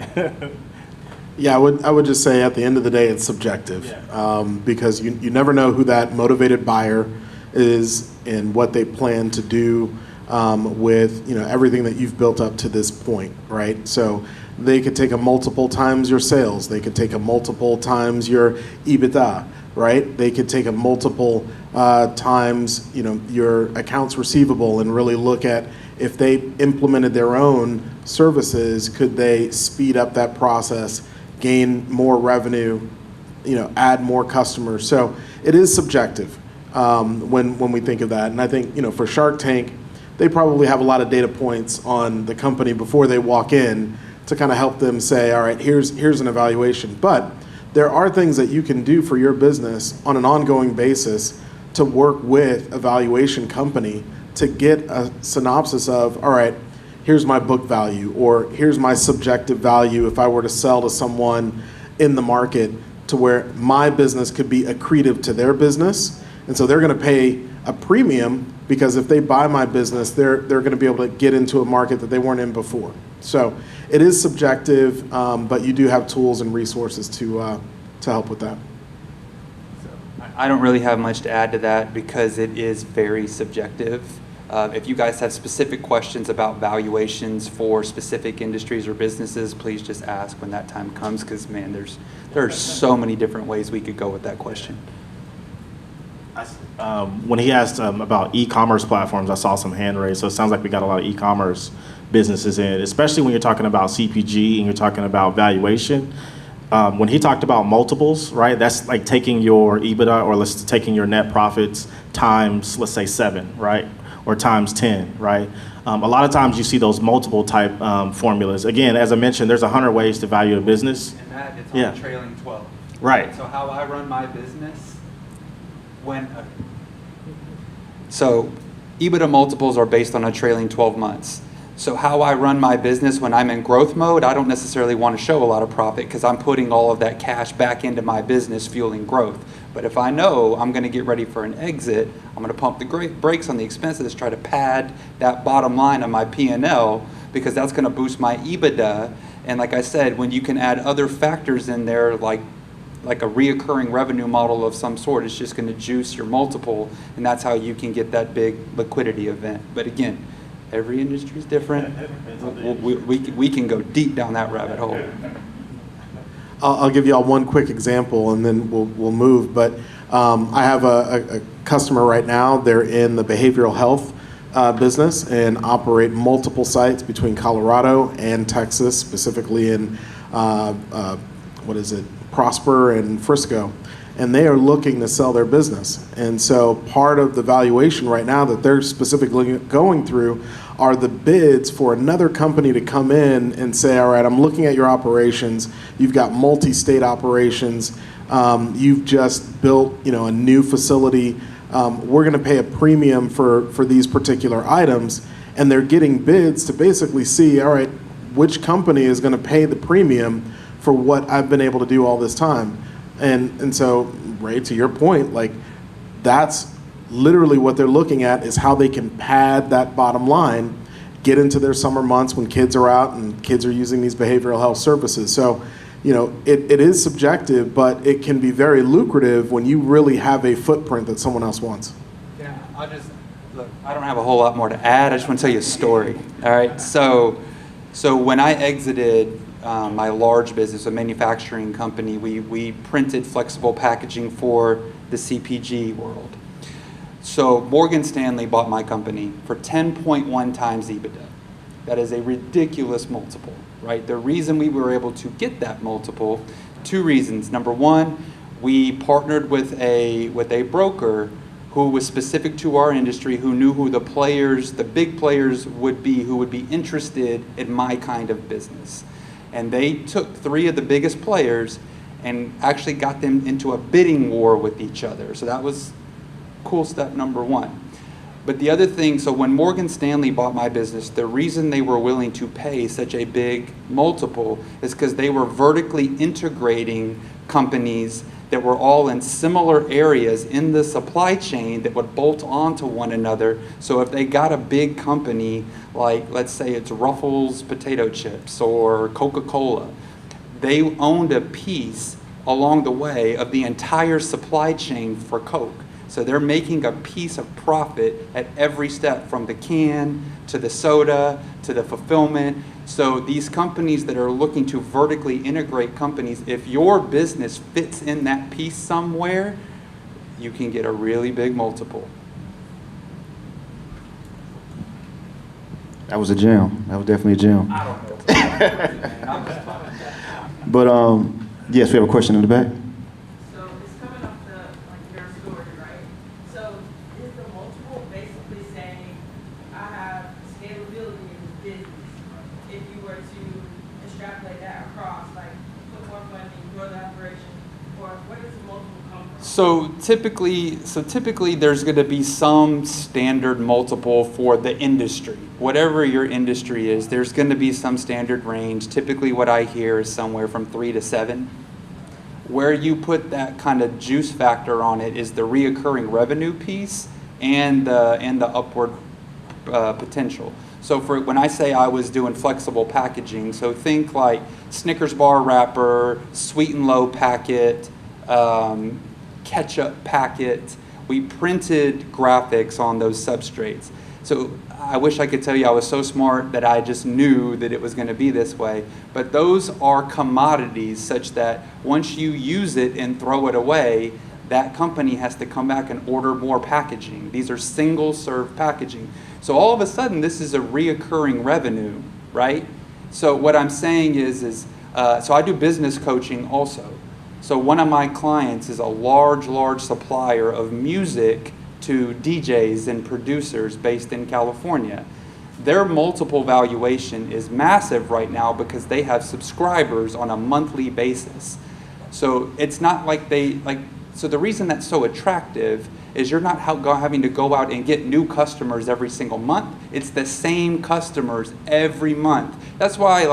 Speaker 3: Yeah, I would just say at the end of the day, it's subjective. Because you never know who that motivated buyer is and what they plan to do with everything that you've built up to this point, right? So they could take a multiple times your sales. They could take a multiple times your EBITDA, right? They could take a multiple times your accounts receivable and really look at if they implemented their own services, could they speed up that process, gain more revenue, add more customers. So it is subjective when we think of that. And I think for Shark Tank, they probably have a lot of data points on the company before they walk in to kind of help them say, all right, here's an evaluation. But there are things that you can do for your business on an ongoing basis to work with a valuation company to get a synopsis of, all right, here's my book value, or here's my subjective value if I were to sell to someone in the market to where my business could be accretive to their business. And so they're going to pay a premium because if they buy my business, they're going to be able to get into a market that they weren't in before. So it is subjective, but you do have tools and resources to help with that.
Speaker 4: I don't really have much to add to that because it is very subjective. If you guys have specific questions about valuations for specific industries or businesses, please just ask when that time comes, because man, there are so many different ways we could go with that question.
Speaker 2: When he asked about e-commerce platforms, I saw some hand raised. So it sounds like we got a lot of e-commerce businesses in, especially when you're talking about CPG and you're talking about valuation. When he talked about multiples, right, that's like taking your EBITDA, or taking your net profits times, let's say 7, right, or times 10, right? A lot of times you see those multiple type formulas. Again, as I mentioned, there's 100 ways to value a business.
Speaker 4: And that it's on trailing 12.
Speaker 2: Right.
Speaker 4: So how I run my business, so EBITDA multiples are based on a trailing 12 months. So how I run my business when I'm in growth mode, I don't necessarily want to show a lot of profit because I'm putting all of that cash back into my business, fueling growth. But if I know I'm going to get ready for an exit, I'm going to pump the brakes on the expenses, try to pad that bottom line of my P&L, because that's going to boost my EBITDA. And like I said, when you can add other factors in there, like a reoccurring revenue model of some sort, it's just going to juice your multiple, and that's how you can get that big liquidity event. But again, every industry is different. We can go deep down that rabbit hole.
Speaker 3: I'll give y'all one quick example, and then we'll move. But I have a customer right now. They're in the behavioral health business and operate multiple sites between Colorado and Texas, specifically in Prosper and Frisco. And they are looking to sell their business. And so part of the valuation right now that they're specifically going through are the bids for another company to come in and say, all right, I'm looking at your operations. You've got multi-state operations. You've just built a new facility. We're going to pay a premium for these particular items. And they're getting bids to basically see, all right, which company is going to pay the premium for what I've been able to do all this time. And so, Ray, to your point, like that's literally what they're looking at, is how they can pad that bottom line, get into their summer months when kids are out and kids are using these behavioral health services. So, it is subjective, but it can be very lucrative when you really have a footprint that someone else wants.
Speaker 4: Yeah, look, I don't have a whole lot more to add. I just want to tell you a story. All right. So when I exited my large business, a manufacturing company, we printed flexible packaging for the CPG world. So Morgan Stanley bought my company for 10.1 times EBITDA. That is a ridiculous multiple, right? The reason we were able to get that multiple, two reasons. Number one, we partnered with a broker who was specific to our industry, who knew who the big players would be, who would be interested in my kind of business. And they took three of the biggest players and actually got them into a bidding war with each other. So that was cool step number one. But the other thing, so when Morgan Stanley bought my business, the reason they were willing to pay such a big multiple is because they were vertically integrating companies that were all in similar areas in the supply chain that would bolt onto one another. So if they got a big company, like let's say it's Ruffles potato chips or Coca-Cola, they owned a piece along the way of the entire supply chain for Coke. So they're making a piece of profit at every step, from the can to the soda to the fulfillment. So these companies that are looking to vertically integrate companies, if your business fits in that piece somewhere, you can get a really big multiple.
Speaker 1: That was a gem. That was definitely a gem.
Speaker 4: I don't know.
Speaker 1: But yes, we have a question in the back.
Speaker 6: So it's coming off your story, right? So is the multiple basically saying I have scalability in this business? If you were to extrapolate that across, like put more funding, grow the operation, or where does the multiple come from?
Speaker 4: So typically there's going to be some standard multiple for the industry. Whatever your industry is, there's going to be some standard range. Typically what I hear is somewhere from 3 to 7. Where you put that kind of juice factor on it is the reoccurring revenue piece and the upward potential. So when I say I was doing flexible packaging, so think like Snickers bar wrapper, sweet and low packet, ketchup packet. We printed graphics on those substrates. So I wish I could tell you I was so smart that I just knew that it was going to be this way. But those are commodities such that once you use it and throw it away, that company has to come back and order more packaging. These are single serve packaging. So all of a sudden, this is a reoccurring revenue, right? So what I'm saying is so I do business coaching also. So one of my clients is a large supplier of music to DJs and producers based in California. Their multiple valuation is massive right now because they have subscribers on a monthly basis. So it's not like so the reason that's so attractive is you're not having to go out and get new customers every single month. It's the same customers every month. That's why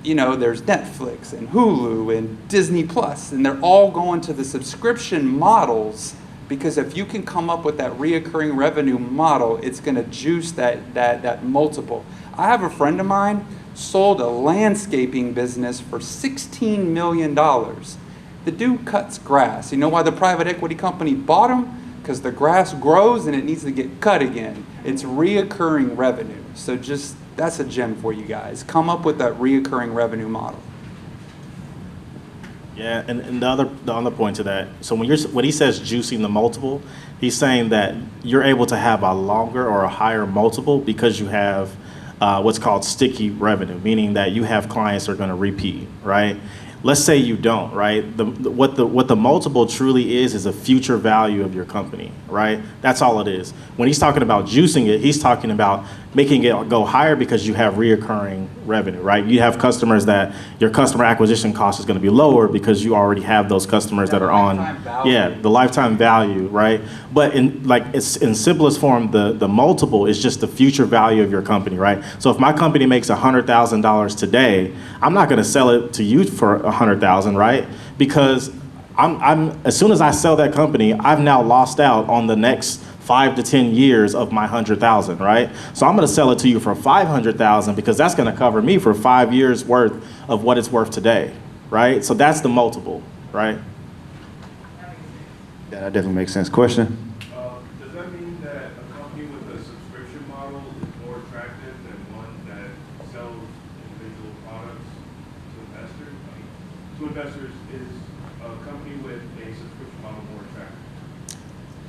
Speaker 4: there's Netflix and Hulu and Disney Plus, and they're all going to the subscription models, because if you can come up with that reoccurring revenue model, it's going to juice that multiple. I have a friend of mine sold a landscaping business for $16 million. The dude cuts grass. You know why the private equity company bought him? Because the grass grows and it needs to get cut again. It's reoccurring revenue. So that's a gem for you guys. Come up with that reoccurring revenue model.
Speaker 2: Yeah, and the other point to that, so when he says juicing the multiple, he's saying that you're able to have a longer or a higher multiple because you have what's called sticky revenue, meaning that you have clients that are going to repeat, right? Let's say you don't, right? What the multiple truly is a future value of your company, right? That's all it is. When he's talking about juicing it, he's talking about making it go higher because you have reoccurring revenue, right? You have customers that your customer acquisition cost is going to be lower because you already have those customers that are on, the lifetime value, right? But it's in simplest form, the multiple is just the future value of your company, right? So if my company makes $100,000 today, I'm not going to sell it to you for $100,000, right? Because I'm as soon as I sell that company, I've now lost out on the next 5 to 10 years of my 100,000, right? So I'm going to sell it to you for 500,000 because that's going to cover me for 5 years worth of what it's worth today, right? So that's the multiple, right?
Speaker 1: Yeah, that definitely makes sense. Question?
Speaker 7: Does that mean that a company with a subscription model is more attractive than one that sells individual products to investors? I mean, to investors, is a company with a subscription model more attractive?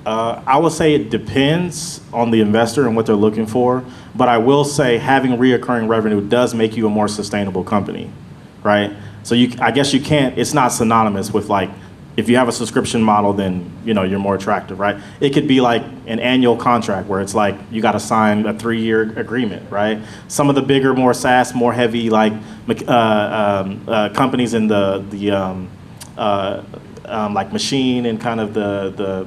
Speaker 2: I would say it depends on the investor and what they're looking for, but I will say having reoccurring revenue does make you a more sustainable company, right? So I guess you can't, it's not synonymous with like, if you have a subscription model, then you're more attractive, right? It could be like an annual contract where it's like you got to sign a 3-year agreement, right? Some of the bigger, more SaaS, more heavy like companies in the like machine and kind of the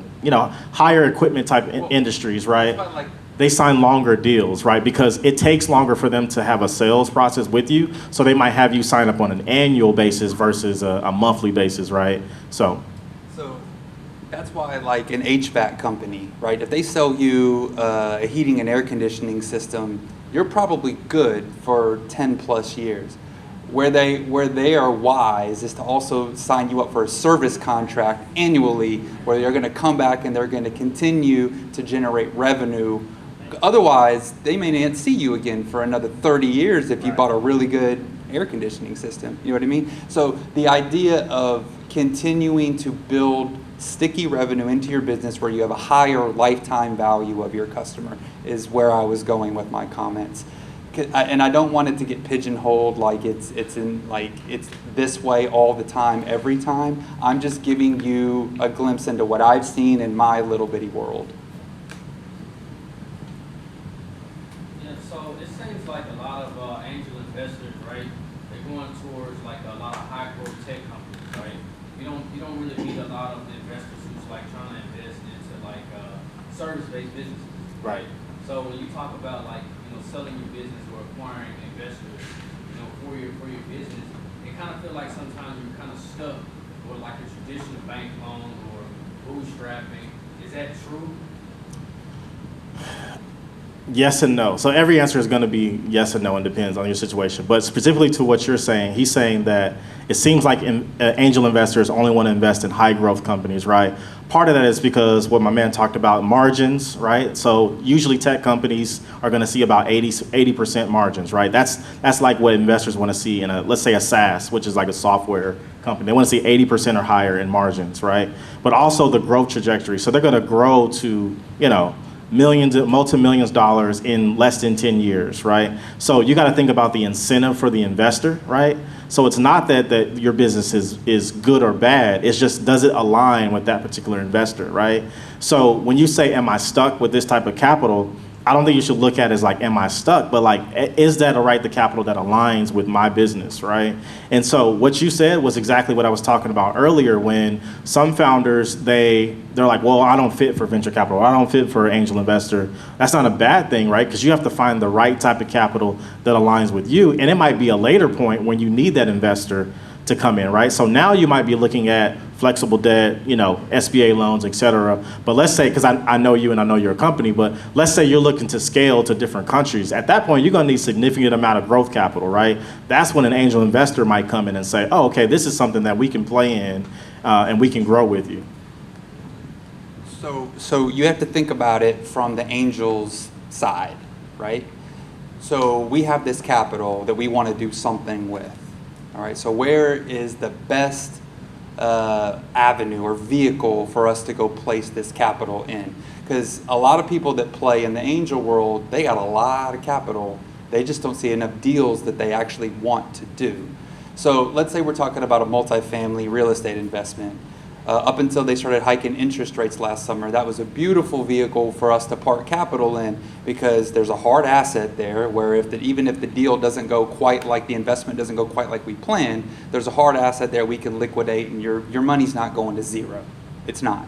Speaker 2: higher equipment type industries, right? They sign longer deals, right? Because it takes longer for them to have a sales process with you. So they might have you sign up on an annual basis versus a monthly basis, right? So
Speaker 4: that's why, like an HVAC company, right? If they sell you a heating and air conditioning system, you're probably good for 10 plus years. Where they are wise is to also sign you up for a service contract annually, where they're going to come back and they're going to continue to generate revenue. Otherwise, they may not see you again for another 30 years if you bought a really good air conditioning system. You know what I mean? So the idea of continuing to build sticky revenue into your business where you have a higher lifetime value of your customer is where I was going with my comments. And I don't want it to get pigeonholed like it's this way all the time, every time. I'm just giving you a glimpse into what I've seen in my little bitty world.
Speaker 8: Yeah, so it seems like a lot of angel investors, right? They're going towards like a lot of high growth tech companies, right? You don't really meet a lot of investors who's like trying to invest into like service-based businesses, right? So when you talk about like selling your business or acquiring investors, for your business, it kind of feel like sometimes you're kind of stuck with like a traditional bank loan or bootstrapping. Is that true?
Speaker 2: yes and no. So every answer is going to be yes and no and depends on your situation. But specifically to what you're saying, he's saying that it seems like angel investors only want to invest in high growth companies, right? Part of that is because what my man talked about, margins, right? So usually tech companies are going to see about 80% margins, right? That's like what investors want to see in let's say a SaaS, which is like a software company. They want to see 80% or higher in margins, right? But also the growth trajectory. So they're going to grow to, millions, multi-millions dollars in less than 10 years, right? So you got to think about the incentive for the investor, right? So it's not that your business is good or bad. It's just, does it align with that particular investor, right? So when you say, am I stuck with this type of capital? I don't think you should look at it as like, am I stuck? But like, is that the capital that aligns with my business, right? And so what you said was exactly what I was talking about earlier when some founders, they're like, well, I don't fit for venture capital. I don't fit for angel investor. That's not a bad thing, right? Because you have to find the right type of capital that aligns with you. And it might be a later point when you need that investor to come in, right? So now you might be looking at flexible debt, SBA loans, et cetera. But let's say, because I know you and I know your company, but let's say you're looking to scale to different countries. At that point, you're going to need significant amount of growth capital, right? That's when an angel investor might come in and say, oh, okay, this is something that we can play in and we can grow with you.
Speaker 4: So you have to think about it from the angel's side, right? So we have this capital that we want to do something with. All right, so where is the best avenue or vehicle for us to go place this capital in? Because a lot of people that play in the angel world, they got a lot of capital. They just don't see enough deals that they actually want to do. So let's say we're talking about a multifamily real estate investment. Up until they started hiking interest rates last summer, that was a beautiful vehicle for us to park capital in because there's a hard asset there where even if the deal doesn't go quite like the investment doesn't go quite like we planned, there's a hard asset there we can liquidate and your money's not going to zero. It's not.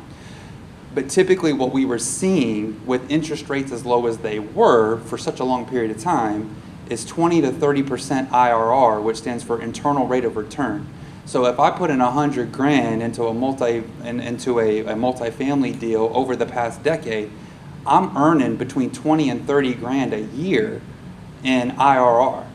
Speaker 4: But typically what we were seeing with interest rates as low as they were for such a long period of time is 20 to 30% IRR, which stands for internal rate of return. So if I put in $100,000 into a multifamily deal over the past decade, I'm earning between 20 and 30 grand a year in IRR.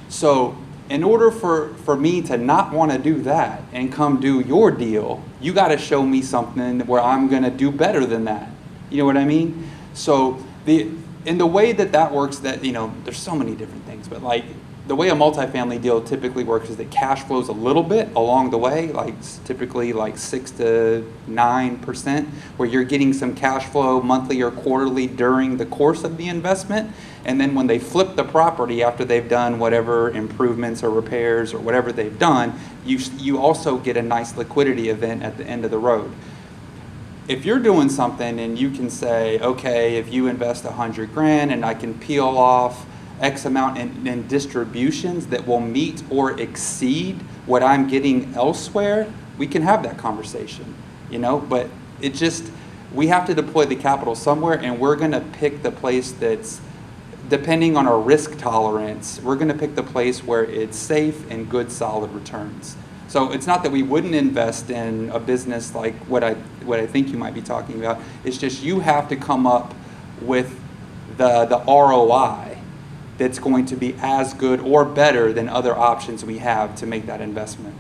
Speaker 4: So in order for me to not want to do that and come do your deal, you got to show me something where I'm going to do better than that. You know what I mean? So in the way that works, that, you know, there's so many different things, but like the way a multifamily deal typically works is that cash flows a little bit along the way, like typically like 6 to 9%, where you're getting some cash flow monthly or quarterly during the course of the investment. And then when they flip the property after they've done whatever improvements or repairs or whatever they've done, you also get a nice liquidity event at the end of the road. If you're doing something and you can say, okay, if you invest 100 grand and I can peel off X amount in distributions that will meet or exceed what I'm getting elsewhere, we can have that conversation, you know, but it just, we have to deploy the capital somewhere, and we're going to pick the place that's, depending on our risk tolerance, we're going to pick the place where it's safe and good solid returns. So it's not that we wouldn't invest in a business like what I think you might be talking about. It's just you have to come up with the ROI that's going to be as good or better than other options we have to make that investment.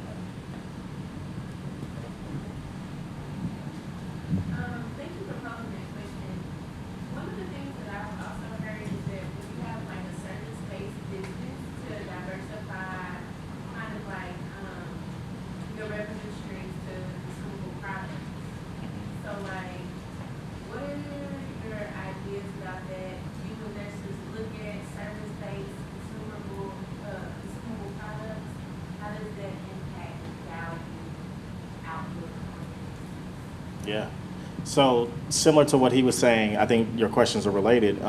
Speaker 6: Thank you for posing that question. One of the things that I've also heard is that when you have like a service-based business, to diversify kind of like your revenue streams to consumable products. So like, what are your ideas about that? Do investors look at service-based consumable products? How does that impact value outlook?
Speaker 2: Yeah. So similar to what he was saying, I think your questions are related.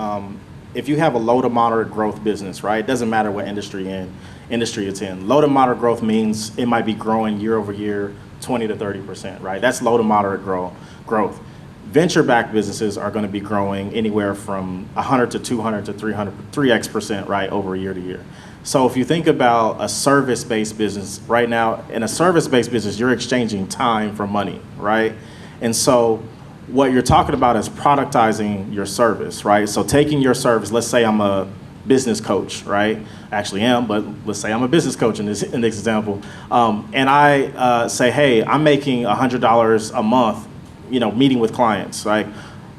Speaker 2: If you have a low to moderate growth business, right? It doesn't matter what industry it's in. Low to moderate growth means it might be growing year over year, 20 to 30%, right? That's low to moderate growth. Venture-backed businesses are going to be growing anywhere from 100 to 200 to 3x%, right, over year to year. So if you think about a service-based business right now, in a service-based business, you're exchanging time for money, right? And so what you're talking about is productizing your service, right? So taking your service, let's say I'm a business coach, right? I actually am, but let's say I'm a business coach in this example. And I say, hey, I'm making $100 a month, you know, meeting with clients, right?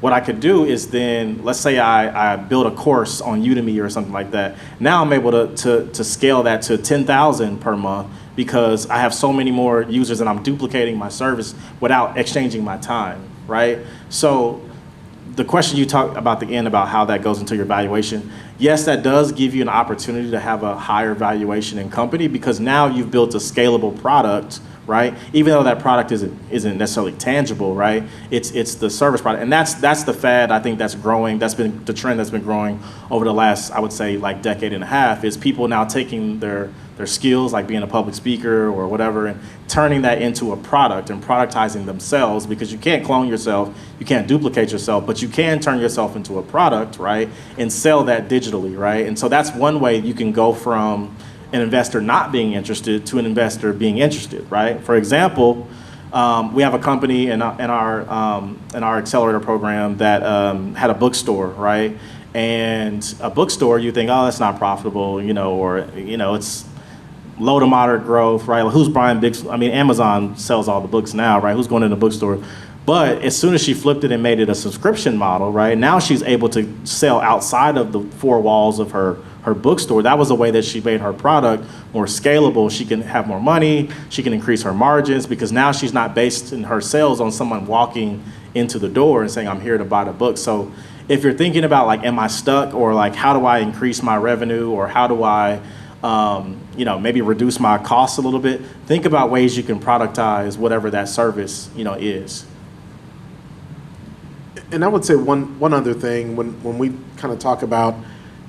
Speaker 2: What I could do is then, let's say I build a course on Udemy or something like that. Now I'm able to scale that to 10,000 per month because I have so many more users and I'm duplicating my service without exchanging my time, right? So the question you talked about at the end about how that goes into your valuation, yes, that does give you an opportunity to have a higher valuation in company because now you've built a scalable product, right? Even though that product isn't necessarily tangible, right? It's the service product, and that's the fad. I think that's growing. That's been the trend that's been growing over the last, I would say, like decade and a half. Is people now taking their skills, like being a public speaker or whatever, and turning that into a product and productizing themselves, because you can't clone yourself, you can't duplicate yourself, but you can turn yourself into a product, right? And sell that digitally, right? And so that's one way you can go from an investor not being interested to an investor being interested, right? For example, we have a company in our accelerator program that had a bookstore, right? And a bookstore, you think, oh, that's not profitable, you know, or, you know, it's low to moderate growth, right? Like, who's buying books? I mean, Amazon sells all the books now, right? Who's going in the bookstore? But as soon as she flipped it and made it a subscription model, right? Now she's able to sell outside of the four walls of her bookstore. That was a way that she made her product more scalable. She can have more money. She can increase her margins because now she's not based in her sales on someone walking into the door and saying, I'm here to buy the book. So if you're thinking about like, am I stuck, or like, how do I increase my revenue, or how do I, you know, maybe reduce my costs a little bit, think about ways you can productize whatever that service, you know, is.
Speaker 3: And I would say one other thing, when we kind of talk about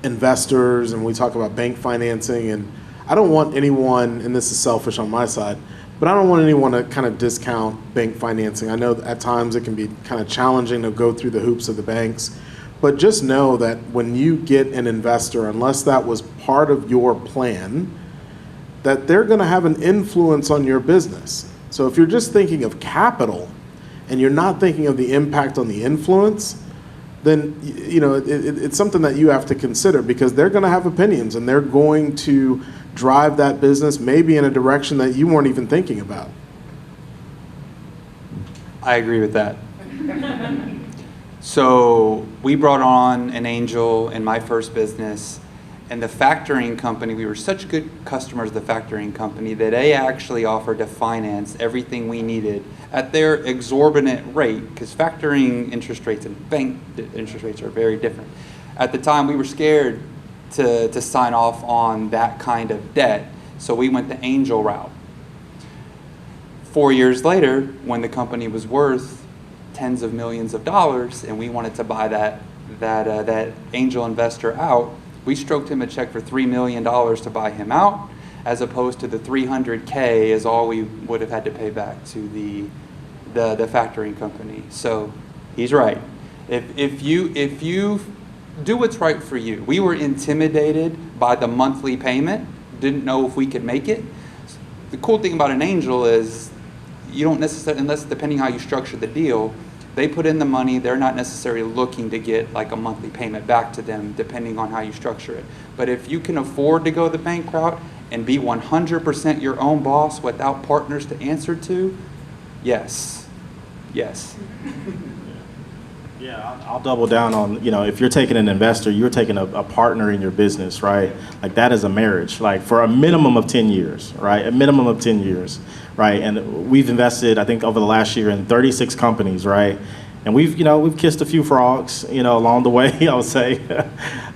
Speaker 3: investors and we talk about bank financing, and I don't want anyone, and this is selfish on my side, but I don't want anyone to kind of discount bank financing. I know at times it can be kind of challenging to go through the hoops of the banks, but just know that when you get an investor, unless that was part of your plan, that they're going to have an influence on your business. So if you're just thinking of capital and you're not thinking of the impact on the influence, then it's something that you have to consider, because they're going to have opinions and they're going to drive that business maybe in a direction that you weren't even thinking about.
Speaker 4: I agree with that. So we brought on an angel in my first business, and the factoring company, we were such good customers of the factoring company that they actually offered to finance everything we needed at their exorbitant rate, because factoring interest rates and bank interest rates are very different. At the time, we were scared to sign off on that kind of debt, so we went the angel route. 4 years later, when the company was worth tens of millions of dollars and we wanted to buy that angel investor out, we stroked him a check for $3 million to buy him out, as opposed to the $300K is all we would have had to pay back to the factoring company. So he's right. If you do what's right for you. We were intimidated by the monthly payment, didn't know if we could make it. The cool thing about an angel is you don't necessarily, unless depending how you structure the deal, they put in the money, they're not necessarily looking to get like a monthly payment back to them depending on how you structure it. But if you can afford to go the bank route and be 100% your own boss without partners to answer to, yes.
Speaker 2: Yeah, I'll double down on, if you're taking an investor, you're taking a partner in your business, right? Like that is a marriage, like for a minimum of 10 years, right? A minimum of 10 years, right? And we've invested, I think over the last year in 36 companies, right? And we've kissed a few frogs, along the way, I would say.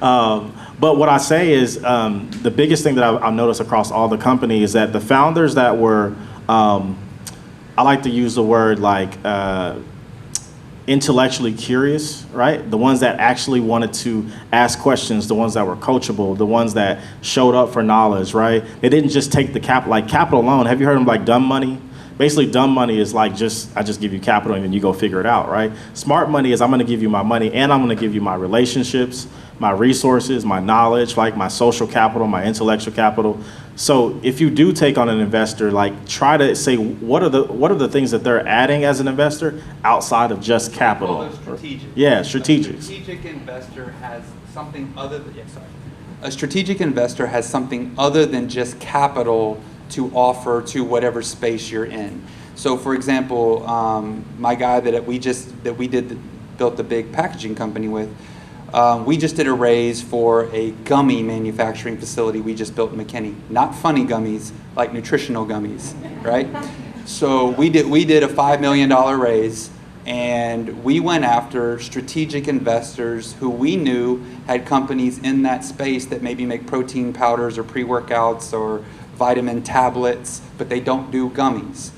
Speaker 2: But what I say is the biggest thing that I've noticed across all the company is that the founders that were, I like to use the word like, intellectually curious, right? The ones that actually wanted to ask questions, the ones that were coachable, the ones that showed up for knowledge, right? They didn't just take the capital loan. Have you heard of like dumb money? Basically, dumb money is like I just give you capital and then you go figure it out, right? Smart money is I'm going to give you my money and I'm going to give you my relationships, my resources, my knowledge, like my social capital, my intellectual capital. So if you do take on an investor, like try to say what are the things that they're adding as an investor outside of just capital.
Speaker 4: Well, strategic.
Speaker 2: Yeah, strategic.
Speaker 4: A strategic investor has something other than A strategic investor has something other than just capital to offer to whatever space you're in. So, for example, my guy that we built the big packaging company with. We just did a raise for a gummy manufacturing facility we just built in McKinney. Not funny gummies, like nutritional gummies, right? So we did a $5 million raise, and we went after strategic investors who we knew had companies in that space that maybe make protein powders or pre-workouts or vitamin tablets, but they don't do gummies.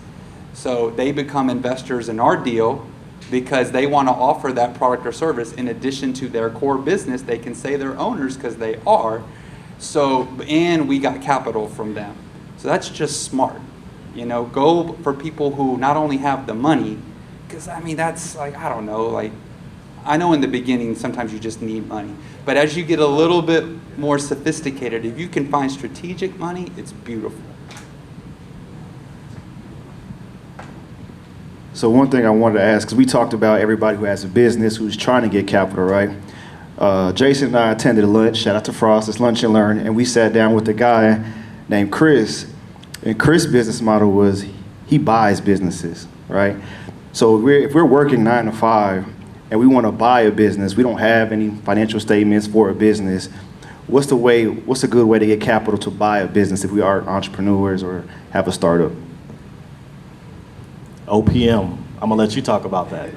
Speaker 4: So they become investors in our deal, because they want to offer that product or service in addition to their core business. They can say they're owners because they are. So, and we got capital from them. So that's just smart. Go for people who not only have the money, because that's like, I don't know, like, I know in the beginning sometimes you just need money. But as you get a little bit more sophisticated, if you can find strategic money, it's beautiful.
Speaker 1: So one thing I wanted to ask, because we talked about everybody who has a business who's trying to get capital, right? Jason and I attended a lunch, shout out to Frost, it's Lunch and Learn, and we sat down with a guy named Chris. And Chris' business model was he buys businesses, right? So if we're working 9 to 5 and we want to buy a business, we don't have any financial statements for a business, what's a good way to get capital to buy a business if we are entrepreneurs or have a startup?
Speaker 2: OPM. I'm gonna let you talk about that.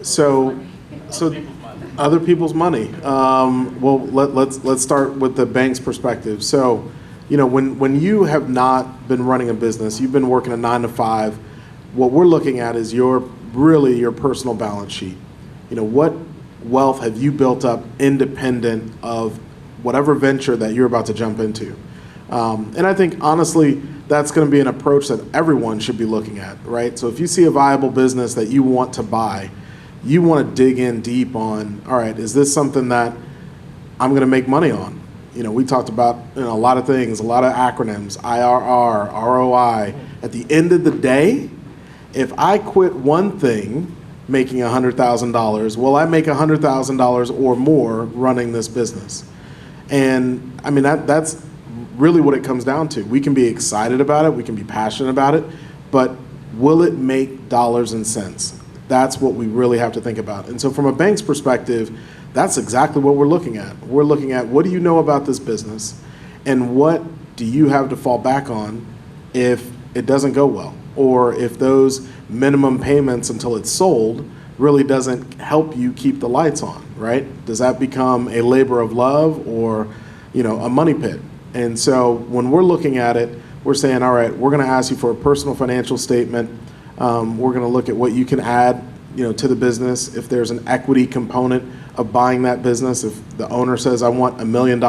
Speaker 3: So other people's money. Well, let's start with the bank's perspective. So, when you have not been running a business, you've been working a 9 to 5. What we're looking at is your personal balance sheet. What wealth have you built up independent of whatever venture that you're about to jump into? And I think honestly, that's going to be an approach that everyone should be looking at, right? So if you see a viable business that you want to buy, you want to dig in deep on, all right, is this something that I'm going to make money on? We talked about a lot of things, a lot of acronyms, IRR, ROI. At the end of the day, if I quit one thing making $100,000. Well, I make $100,000 or more running this business. And I mean, that's really what it comes down to. We can be excited about it, we can be passionate about it, but will it make dollars and cents? That's what we really have to think about. And so from a bank's perspective, that's exactly what we're looking at. We're looking at, what do you know about this business, and what do you have to fall back on if it doesn't go well, or if those minimum payments until it's sold really doesn't help you keep the lights on, right? Does that become a labor of love, or, you know, a money pit? And so when we're looking at it, we're saying, all right, we're going to ask you for a personal financial statement. We're going to look at what you can add, you know, to the business. If there's an equity component of buying that business, if the owner says, I want $1 million,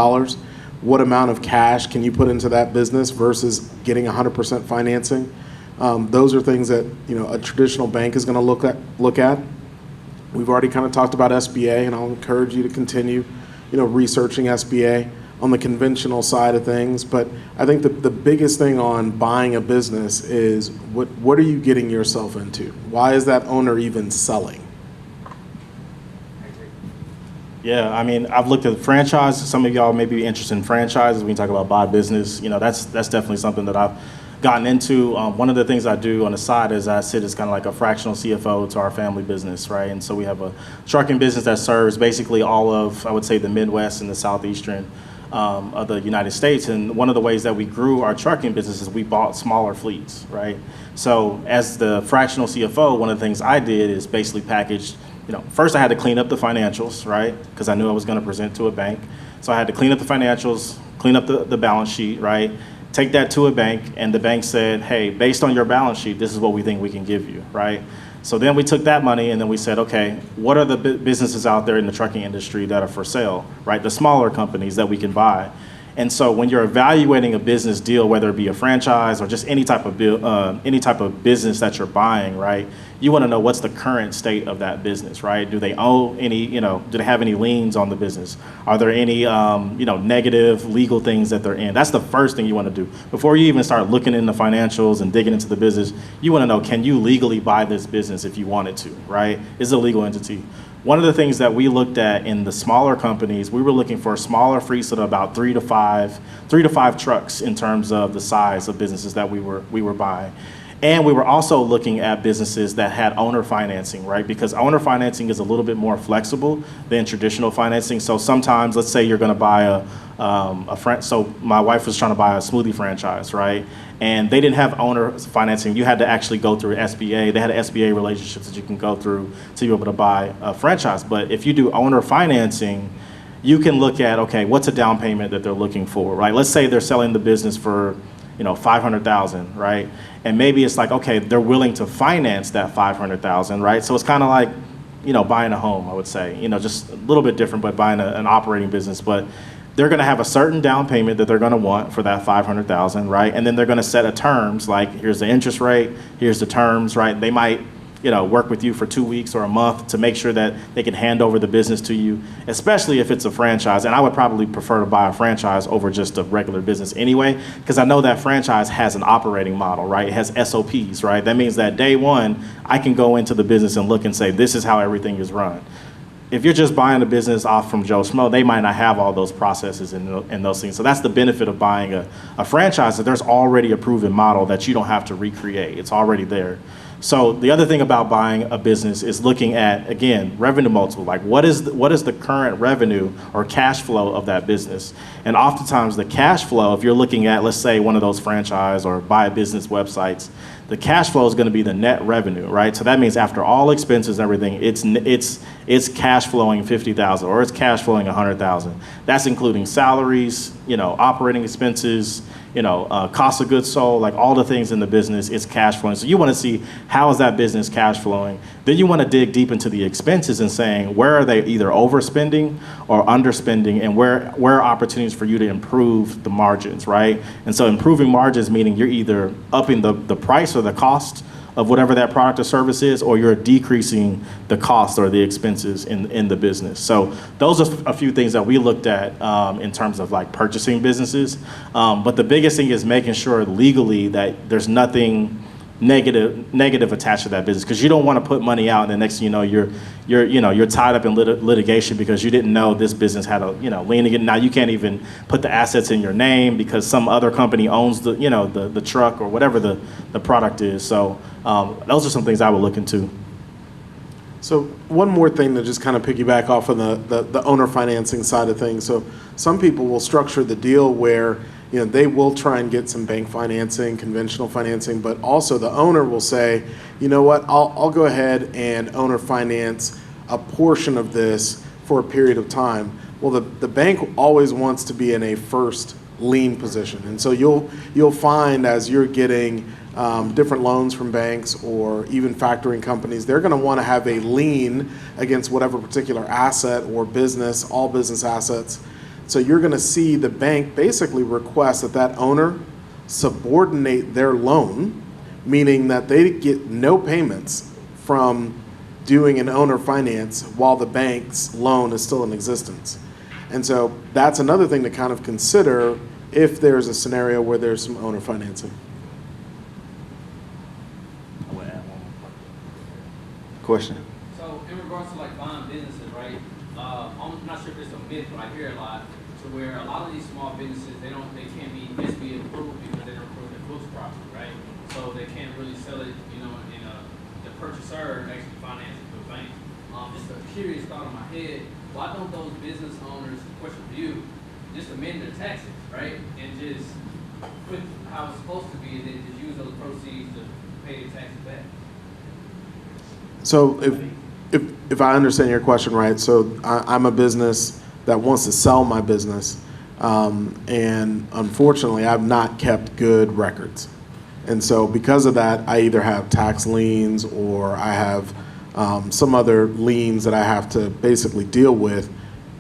Speaker 3: what amount of cash can you put into that business versus getting 100% financing? Those are things that, you know, a traditional bank is going to look at. We've already kind of talked about SBA, and I'll encourage you to continue, you know, researching SBA on the conventional side of things. But I think the biggest thing on buying a business is what are you getting yourself into? Why is that owner even selling?
Speaker 2: Yeah, I mean, I've looked at franchise. Some of y'all may be interested in franchises when you talk about buy business. You know, that's definitely something that I've gotten into. One of the things I do on the side is I sit as kind of like a fractional CFO to our family business, right? And so we have a trucking business that serves basically all of, I would say, the Midwest and the Southeastern of the United States. And one of the ways that we grew our trucking business is we bought smaller fleets, right? So as the fractional CFO, one of the things I did is basically package, you know, first I had to clean up the financials, right? Because I knew I was going to present to a bank. So I had to clean up the financials, clean up the balance sheet, right? Take that to a bank, and the bank said, hey, based on your balance sheet, this is what we think we can give you, right? So then we took that money and then we said, okay, what are the businesses out there in the trucking industry that are for sale, right? The smaller companies that we can buy. And so when you're evaluating a business deal, whether it be a franchise or just any type of business that you're buying, right? You want to know what's the current state of that business, right? Do they owe any, you know, do they have any liens on the business? Are there any, you know, negative legal things that they're in? That's the first thing you want to do. Before you even start looking in the financials and digging into the business, you want to know, can you legally buy this business if you wanted to, right? Is it a legal entity? One of the things that we looked at in the smaller companies, we were looking for smaller fleets of about 3 to 5 trucks in terms of the size of businesses that we were buying. And we were also looking at businesses that had owner financing, right? Because owner financing is a little bit more flexible than traditional financing. So sometimes, let's say you're going to buy so my wife was trying to buy a smoothie franchise, right? And they didn't have owner financing. You had to actually go through SBA. They had SBA relationships that you can go through to be able to buy a franchise. But if you do owner financing, you can look at, okay, what's a down payment that they're looking for, right? Let's say they're selling the business for, you know, $500,000, right? And maybe it's like, okay, they're willing to finance that $500,000, right? So it's kind of like, you know, buying a home, I would say, you know, just a little bit different, but buying an operating business. But they're going to have a certain down payment that they're going to want for that $500,000, right? And then they're going to set a terms, like here's the interest rate, here's the terms, right? They might, you know, work with you for 2 weeks or a month to make sure that they can hand over the business to you, especially if it's a franchise. And I would probably prefer to buy a franchise over just a regular business anyway, because I know that franchise has an operating model, right? It has SOPs, right? That means that day one, I can go into the business and look and say, this is how everything is run. If you're just buying a business off from Joe Schmo, they might not have all those processes and those things. So that's the benefit of buying a franchise, that there's already a proven model that you don't have to recreate. It's already there. So the other thing about buying a business is looking at, again, revenue multiple. Like what is the current revenue or cash flow of that business? And oftentimes the cash flow, if you're looking at, let's say, one of those franchise or buy a business websites, the cash flow is going to be the net revenue, right? So that means after all expenses and everything, it's cash flowing $50,000 or it's cash flowing $100,000. That's including salaries, you know, operating expenses, you know, cost of goods sold, like all the things in the business, it's cash flowing. So you want to see, how is that business cash flowing? Then you want to dig deep into the expenses and saying, where are they either overspending or underspending, and where are opportunities for you to improve the margins, right? And so improving margins, meaning you're either upping the price or the cost of whatever that product or service is, or you're decreasing the cost or the expenses in the business. So those are a few things that we looked at in terms of like purchasing businesses. But the biggest thing is making sure legally that there's nothing negative attached to that business, because you don't want to put money out and the next thing you know you're tied up in litigation because you didn't know this business had a lien against. Now you can't even put the assets in your name because some other company owns the truck or whatever the product is. So those are some things I would look into.
Speaker 3: So one more thing to just kind of piggyback off of the owner financing side of things. So some people will structure the deal where they will try and get some bank financing, conventional financing, but also the owner will say, you know what, I'll go ahead and owner finance a portion of this for a period of time. Well, the bank always wants to be in a first lien position. And so you'll find as you're getting different loans from banks or even factoring companies, they're going to want to have a lien against whatever particular asset or business, all business assets. So you're going to see the bank basically request that owner subordinate their loan, meaning that they get no payments from doing an owner finance while the bank's loan is still in existence. And so that's another thing to kind of consider if there's a scenario where there's some owner financing.
Speaker 1: Question.
Speaker 8: So in regards to like buying businesses, right? I'm not sure if it's a myth, but I hear a lot to where a lot of these small businesses they can't be SBA approved because they don't approve their books properly, right? So they can't really sell it, the purchaser actually finance it through a bank. Just a curious thought in my head: why don't those business owners, question for you, just amend their taxes, right, and just put how it's supposed to be, and then just use those proceeds to pay the taxes back?
Speaker 3: So if I understand your question right, so I'm a business that wants to sell my business, and unfortunately I've not kept good records. And so because of that, I either have tax liens or I have some other liens that I have to basically deal with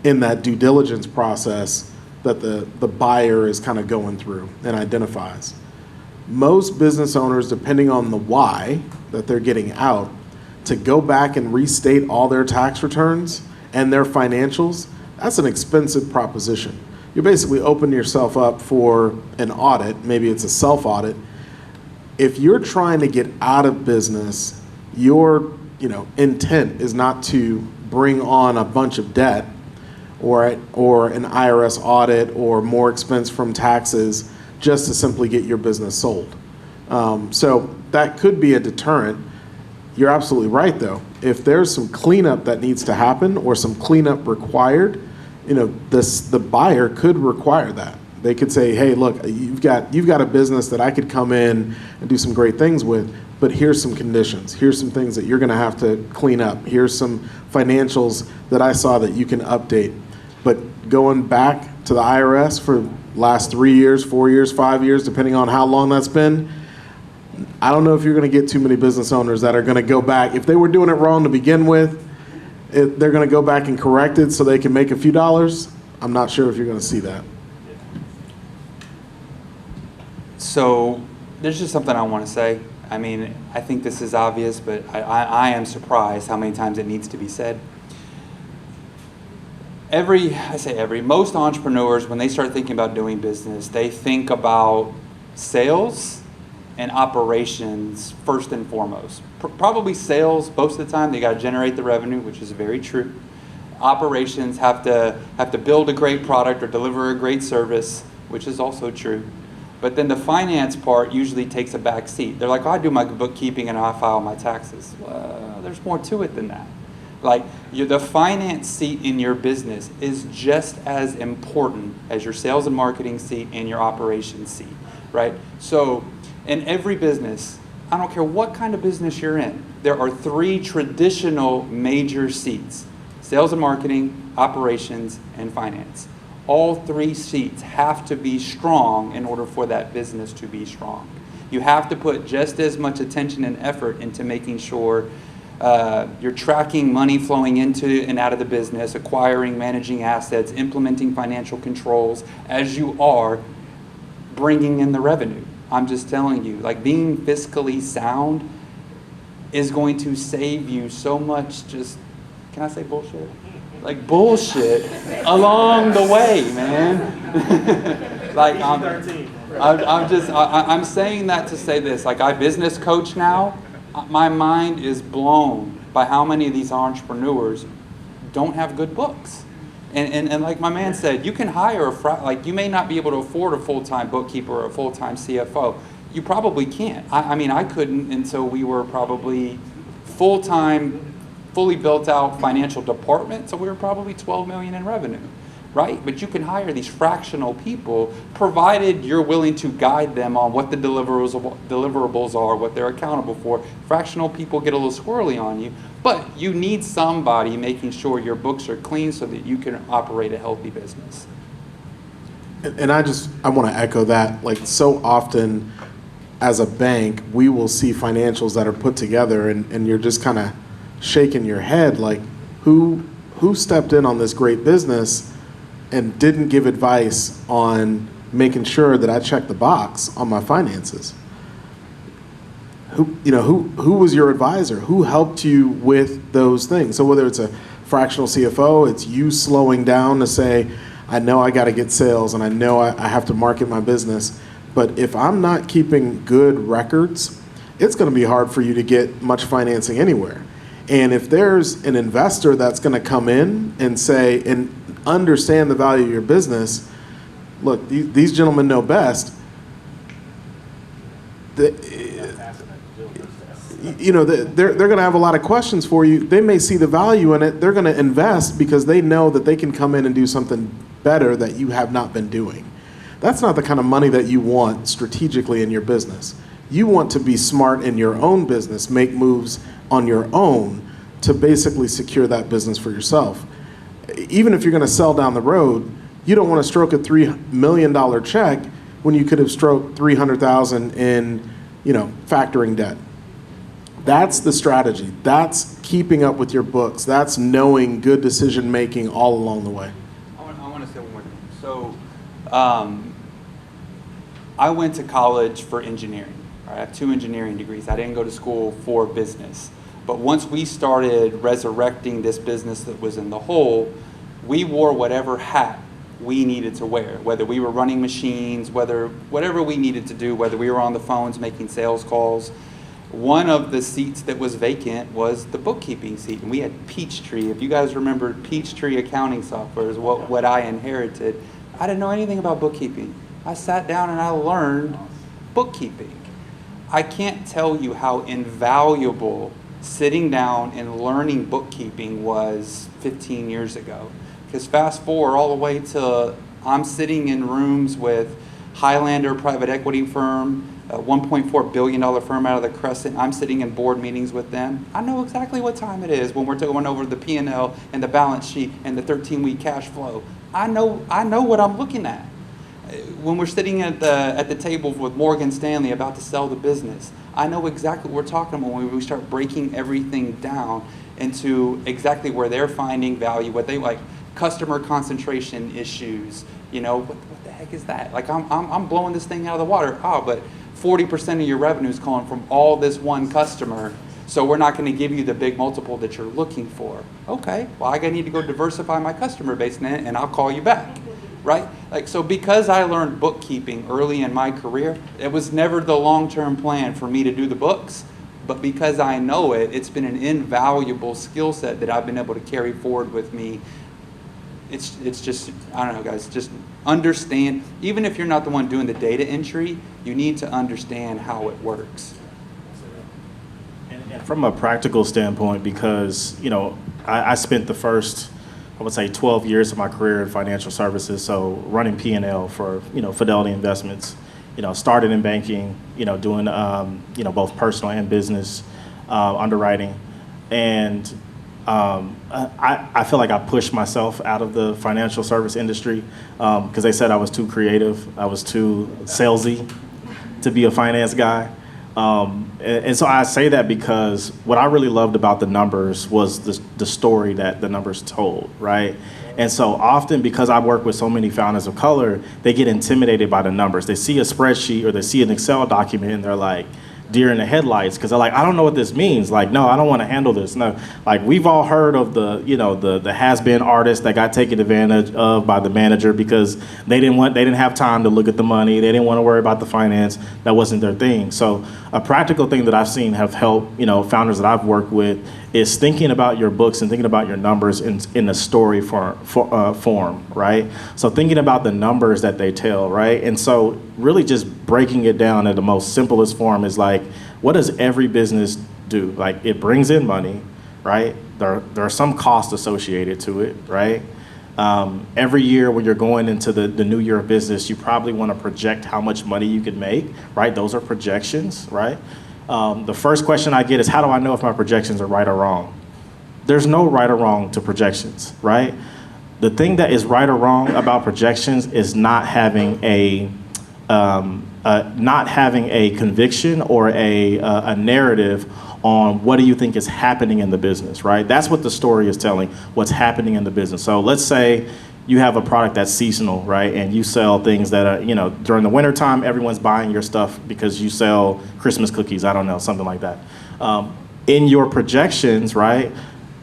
Speaker 3: in that due diligence process that the buyer is kind of going through and identifies. Most business owners, depending on the why that they're getting out, to go back and restate all their tax returns and their financials, that's an expensive proposition. You're basically opening yourself up for an audit. Maybe it's a self-audit. If you're trying to get out of business, your intent is not to bring on a bunch of debt or an IRS audit or more expense from taxes just to simply get your business sold. So that could be a deterrent. You're absolutely right, though. If there's some cleanup that needs to happen or some cleanup required, the buyer could require that. They could say, "Hey, look, you've got a business that I could come in and do some great things with, but here's some conditions. Here's some things that you're going to have to clean up. Here's some financials that I saw that you can update." But going back to the IRS for last 3 years, 4 years, 5 years, depending on how long that's been, I don't know if you're going to get too many business owners that are going to go back. If they were doing it wrong to begin with, they're going to go back and correct it so they can make a few dollars. I'm not sure if you're going to see that.
Speaker 4: So there's just something I want to say. I mean, I think this is obvious, but I am surprised how many times it needs to be said. Most entrepreneurs, when they start thinking about doing business, they think about sales and operations first and foremost. Probably sales most of the time. They got to generate the revenue, which is very true. Operations have to build a great product or deliver a great service, which is also true. But then the finance part usually takes a back seat. They're like, "Oh, I do my bookkeeping and I file my taxes." Well, there's more to it than that. Like the finance seat in your business is just as important as your sales and marketing seat and your operations seat, right? So in every business, I don't care what kind of business you're in, there are 3 traditional major seats: sales and marketing, operations, and finance. All 3 seats have to be strong in order for that business to be strong. You have to put just as much attention and effort into making sure you're tracking money flowing into and out of the business, acquiring, managing assets, implementing financial controls, as you are bringing in the revenue. I'm just telling you, like, being fiscally sound is going to save you so much can I say bullshit? Like bullshit along the way, man. Like, I'm saying that to say this. Like, I business coach now. My mind is blown by how many of these entrepreneurs don't have good books. And like my man said, you can hire like, you may not be able to afford a full-time bookkeeper or a full-time CFO. You probably can't. I mean, I couldn't until we were probably full-time, fully built out financial department, so we were probably 12 million in revenue, right? But you can hire these fractional people, provided you're willing to guide them on what the deliverables are, what they're accountable for. Fractional people get a little squirrely on you, but you need somebody making sure your books are clean so that you can operate a healthy business.
Speaker 3: And I want to echo that. Like, so often as a bank, we will see financials that are put together and you're just kind of shaking your head like, who stepped in on this great business and didn't give advice on making sure that I check the box on my finances? Who was your advisor? Who helped you with those things? So whether it's a fractional CFO, it's you slowing down to say, I know I got to get sales and I know I have to market my business, but if I'm not keeping good records, it's going to be hard for you to get much financing anywhere. And if there's an investor that's going to come in and say, and understand the value of your business, look, these gentlemen know best. They're going to have a lot of questions for you. They may see the value in it. They're going to invest because they know that they can come in and do something better that you have not been doing. That's not the kind of money that you want strategically in your business. You want to be smart in your own business, make moves on your own to basically secure that business for yourself. Even if you're going to sell down the road, you don't want to stroke a $3 million check when you could have stroked $300,000 in, factoring debt. That's the strategy. That's keeping up with your books. That's knowing good decision making all along the way.
Speaker 4: I want to say one more thing. So, I went to college for engineering. Right? I have 2 engineering degrees. I didn't go to school for business. But once we started resurrecting this business that was in the hole, we wore whatever hat we needed to wear, whether we were running machines, whatever we needed to do, whether we were on the phones making sales calls. One of the seats that was vacant was the bookkeeping seat, and we had Peachtree. If you guys remember, Peachtree accounting software is what I inherited. I didn't know anything about bookkeeping. I sat down and I learned bookkeeping. I can't tell you how invaluable sitting down and learning bookkeeping was 15 years ago. Because fast forward all the way to I'm sitting in rooms with Highlander private equity firm, a $1.4 billion firm out of the Crescent. I'm sitting in board meetings with them. I know exactly what time it is when we're going over the P&L and the balance sheet and the 13-week cash flow. I know what I'm looking at. When we're sitting at the table with Morgan Stanley about to sell the business, I know exactly what we're talking about when we start breaking everything down into exactly where they're finding value, what they like, customer concentration issues. What the heck is that? Like, I'm blowing this thing out of the water. But 40% of your revenue is coming from all this one customer, so we're not going to give you the big multiple that you're looking for. Okay, well, I need to go diversify my customer base, and I'll call you back. Right? Like, so because I learned bookkeeping early in my career, it was never the long-term plan for me to do the books, but because I know it, it's been an invaluable skill set that I've been able to carry forward with me. It's just, I don't know, guys, just understand, even if you're not the one doing the data entry, you need to understand how it works.
Speaker 2: And from a practical standpoint, because, I spent the first, I would say 12 years of my career in financial services, so running P&L for, Fidelity Investments, started in banking, doing, both personal and business underwriting. And I feel like I pushed myself out of the financial service industry because they said I was too creative, I was too salesy to be a finance guy. And so I say that because what I really loved about the numbers was the story that the numbers told, right? And so often, because I work with so many founders of color, they get intimidated by the numbers. They see a spreadsheet or they see an Excel document and they're like, deer in the headlights because they're like, I don't know what this means. Like, no, I don't want to handle this. No, like we've all heard of the has-been artist that got taken advantage of by the manager because they didn't have time to look at the money. They didn't want to worry about the finance. That wasn't their thing. So a practical thing that I've seen have helped, founders that I've worked with is thinking about your books and thinking about your numbers in a story form, right? So thinking about the numbers that they tell, right? And so really just breaking it down in the most simplest form is like, what does every business do? Like, it brings in money, right? There are some costs associated to it, right? Every year when you're going into the new year of business, you probably want to project how much money you can make, right? Those are projections, right? The first question I get is, how do I know if my projections are right or wrong? There's no right or wrong to projections, right? The thing that is right or wrong about projections is not having a conviction or a narrative on what do you think is happening in the business, right? That's what the story is telling, what's happening in the business. So let's say you have a product that's seasonal, right? And you sell things that are, during the wintertime, everyone's buying your stuff because you sell Christmas cookies, I don't know, something like that. In your projections, right,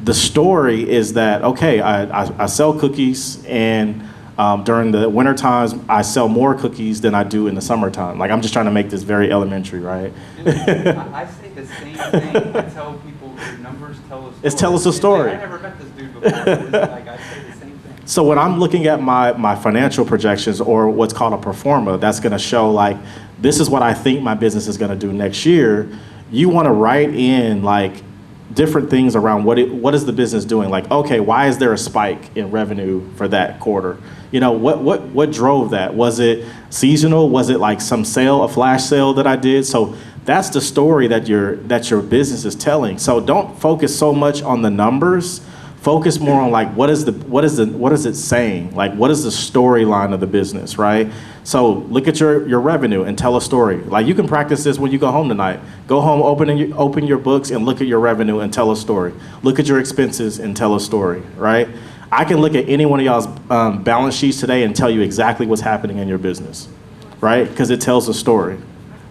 Speaker 2: the story is that, okay, I sell cookies and during the winter times, I sell more cookies than I do in the summertime. Like, I'm just trying to make this very elementary, right?
Speaker 4: I say the same thing. I tell people your numbers tell a story.
Speaker 2: It's tell us a story.
Speaker 4: I never met this dude before. It's like, I say the same thing.
Speaker 2: So when I'm looking at my financial projections or what's called a pro forma, that's going to show like, this is what I think my business is going to do next year. You want to write in like different things around what is the business doing? Like, okay, why is there a spike in revenue for that quarter? What drove that? Was it seasonal? Was it like some sale, a flash sale that I did? So that's the story that your business is telling. So don't focus so much on the numbers. Focus more on like what is it saying? Like, what is the storyline of the business, right? So look at your revenue and tell a story. Like, you can practice this when you go home tonight. Go home, open your books and look at your revenue and tell a story. Look at your expenses and tell a story, right? I can look at any one of y'all's balance sheets today and tell you exactly what's happening in your business, right? Because it tells a story.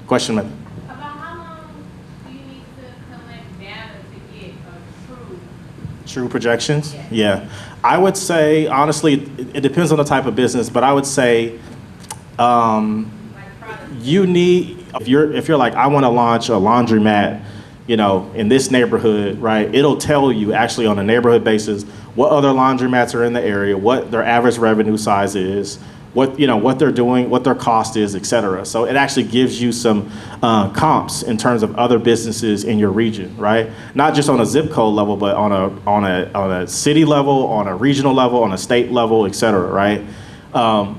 Speaker 2: Question, ma'am?
Speaker 6: About how long do you need to collect data to get a
Speaker 2: True projections? Yeah. I would say, honestly, it depends on the type of business, but I would say you need, if you're like, I want to launch a laundromat, in this neighborhood, right? It'll tell you actually on a neighborhood basis what other laundromats are in the area, what their average revenue size is, what they're doing, what their cost is, et cetera. So it actually gives you some comps in terms of other businesses in your region, right? Not just on a zip code level, but on a city level, on a regional level, on a state level, et cetera, right?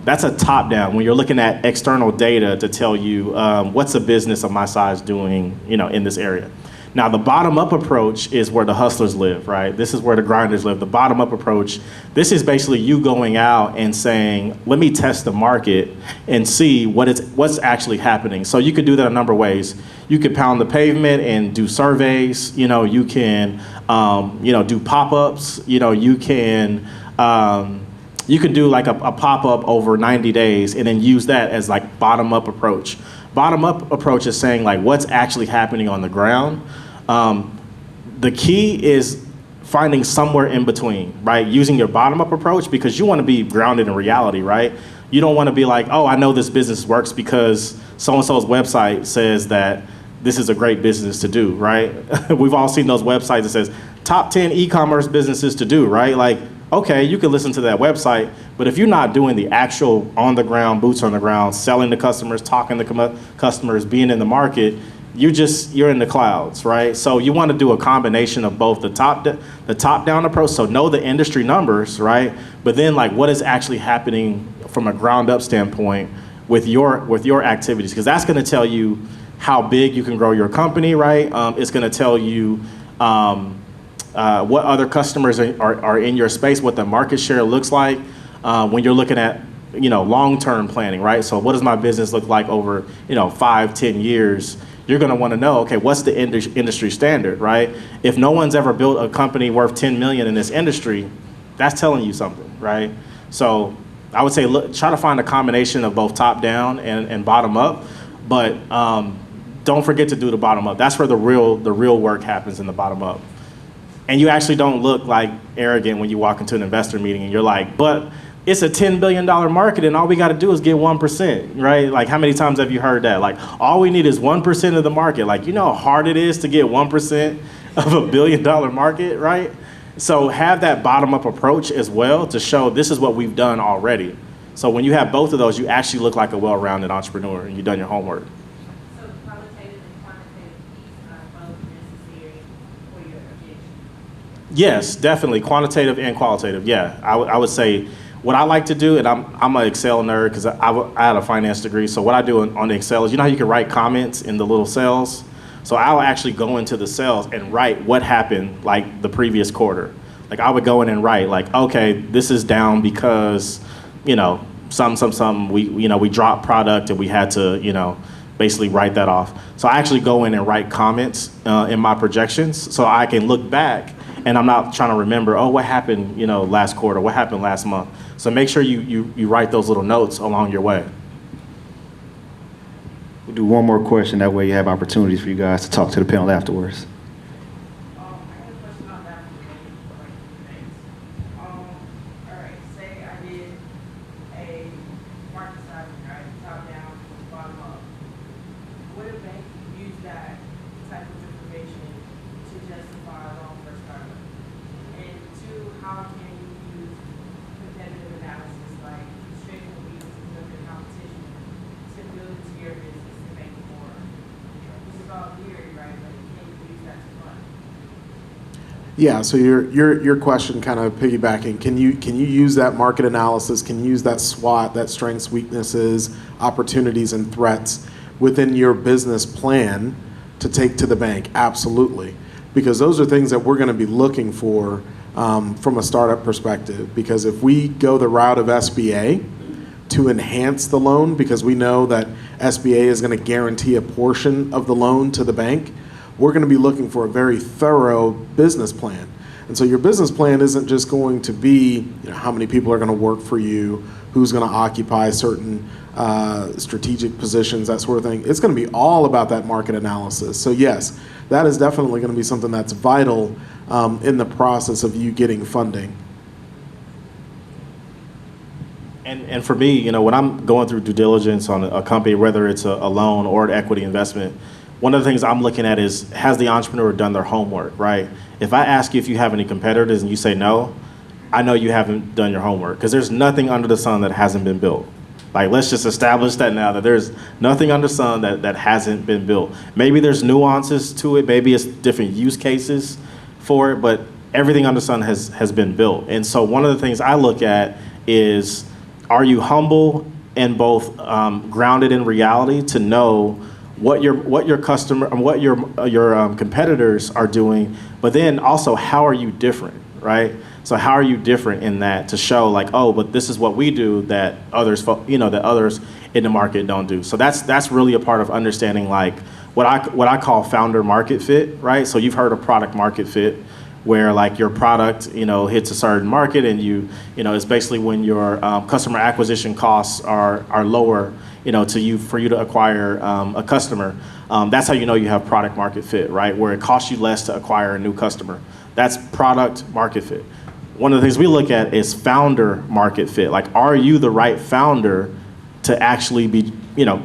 Speaker 2: That's a top down when you're looking at external data to tell you what's a business of my size doing, in this area. Now, the bottom-up approach is where the hustlers live, right? This is where the grinders live. The bottom-up approach, this is basically you going out and saying, let me test the market and see what's actually happening. So you could do that a number of ways. You could pound the pavement and do surveys. You can, do pop-ups. You can do like a pop-up over 90 days and then use that as like bottom-up approach. Bottom-up approach is saying like what's actually happening on the ground. The key is finding somewhere in between, right? Using your bottom-up approach because you want to be grounded in reality, right? You don't want to be like, oh, I know this business works because so-and-so's website says that this is a great business to do, right? We've all seen those websites that says top 10 e-commerce businesses to do, right? Like, okay, you can listen to that website, but if you're not doing the actual on-the-ground, boots on the ground, selling to customers, talking to customers, being in the market, you're in the clouds, right? So you want to do a combination of both the top-down approach, so know the industry numbers, right? But then like what is actually happening from a ground-up standpoint with your activities, because that's going to tell you how big you can grow your company, right? It's going to tell you what other customers are in your space, what the market share looks like when you're looking at long-term planning, right? So what does my business look like over 5-10 years? You're going to want to know, okay, what's the industry standard, right? If no one's ever built a company worth 10 million in this industry, that's telling you something, right? So I would say try to find a combination of both top down and bottom up, but don't forget to do the bottom up. That's where the real work happens, in the bottom up. And you actually don't look like arrogant when you walk into an investor meeting and you're like, but it's a $10 billion market and all we got to do is get 1%, right? Like, how many times have you heard that? Like, all we need is 1% of the market. Like, you know how hard it is to get 1% of $1 billion market, right? So have that bottom up approach as well to show this is what we've done already. So when you have both of those, you actually look like a well-rounded entrepreneur and you've done your homework.
Speaker 6: So qualitative and quantitative piece are both necessary for your objection.
Speaker 2: Yes, definitely, quantitative and qualitative. Yeah, I would say what I like to do, and I'm an Excel nerd because I had a finance degree. So what I do on the Excel is, you know how you can write comments in the little cells? So I'll actually go into the cells and write what happened like the previous quarter. Like I would go in and write like, okay, this is down because, you know, we dropped product and we had to, you know, basically write that off. So I actually go in and write comments in my projections so I can look back and I'm not trying to remember, oh, what happened, you know, last quarter, what happened last month. So make sure you write those little notes along your way.
Speaker 1: We'll do one more question. That way you have opportunities for you guys to talk to the panel afterwards.
Speaker 6: I have a question on that for me, like, thanks. All right, say I did a market sizing, right, top down, bottom up. Would a bank use that type of information to justify a loan for a startup? And two, how can you use competitive analysis, like straight from weaknesses of your competition, to build into your business to make it more? This is all theory, right, but can you use that to fund?
Speaker 3: Yeah, so your question kind of piggybacking, can you use that market analysis, can you use that SWOT, that strengths, weaknesses, opportunities, and threats within your business plan to take to the bank? Absolutely. Because those are things that we're going to be looking for from a startup perspective. Because if we go the route of SBA to enhance the loan, because we know that SBA is going to guarantee a portion of the loan to the bank, we're going to be looking for a very thorough business plan. And so your business plan isn't just going to be, you know, how many people are going to work for you, who's going to occupy certain strategic positions, that sort of thing. It's going to be all about that market analysis. So yes, that is definitely going to be something that's vital in the process of you getting funding.
Speaker 2: And for me, you know, when I'm going through due diligence on a company, whether it's a loan or an equity investment, one of the things I'm looking at is, has the entrepreneur done their homework, right? If I ask you if you have any competitors and you say no, I know you haven't done your homework, because there's nothing under the sun that hasn't been built. Like, let's just establish that now, that there's nothing under the sun that hasn't been built. Maybe there's nuances to it, maybe it's different use cases for it, but everything under the sun has been built. And so one of the things I look at is, are you humble and both grounded in reality to know what your customer and what your competitors are doing, but then also how are you different, right? So how are you different in that, to show like, oh, but this is what we do that others, you know, that others in the market don't do. So that's really a part of understanding like what I call founder market fit, right? So you've heard of product market fit, where like your product, you know, hits a certain market, and you know, it's basically when your customer acquisition costs are lower, you know, for you to acquire a customer. That's how you know you have product market fit, right? Where it costs you less to acquire a new customer. That's product market fit. One of the things we look at is founder market fit. Like, are you the right founder to actually be, you know,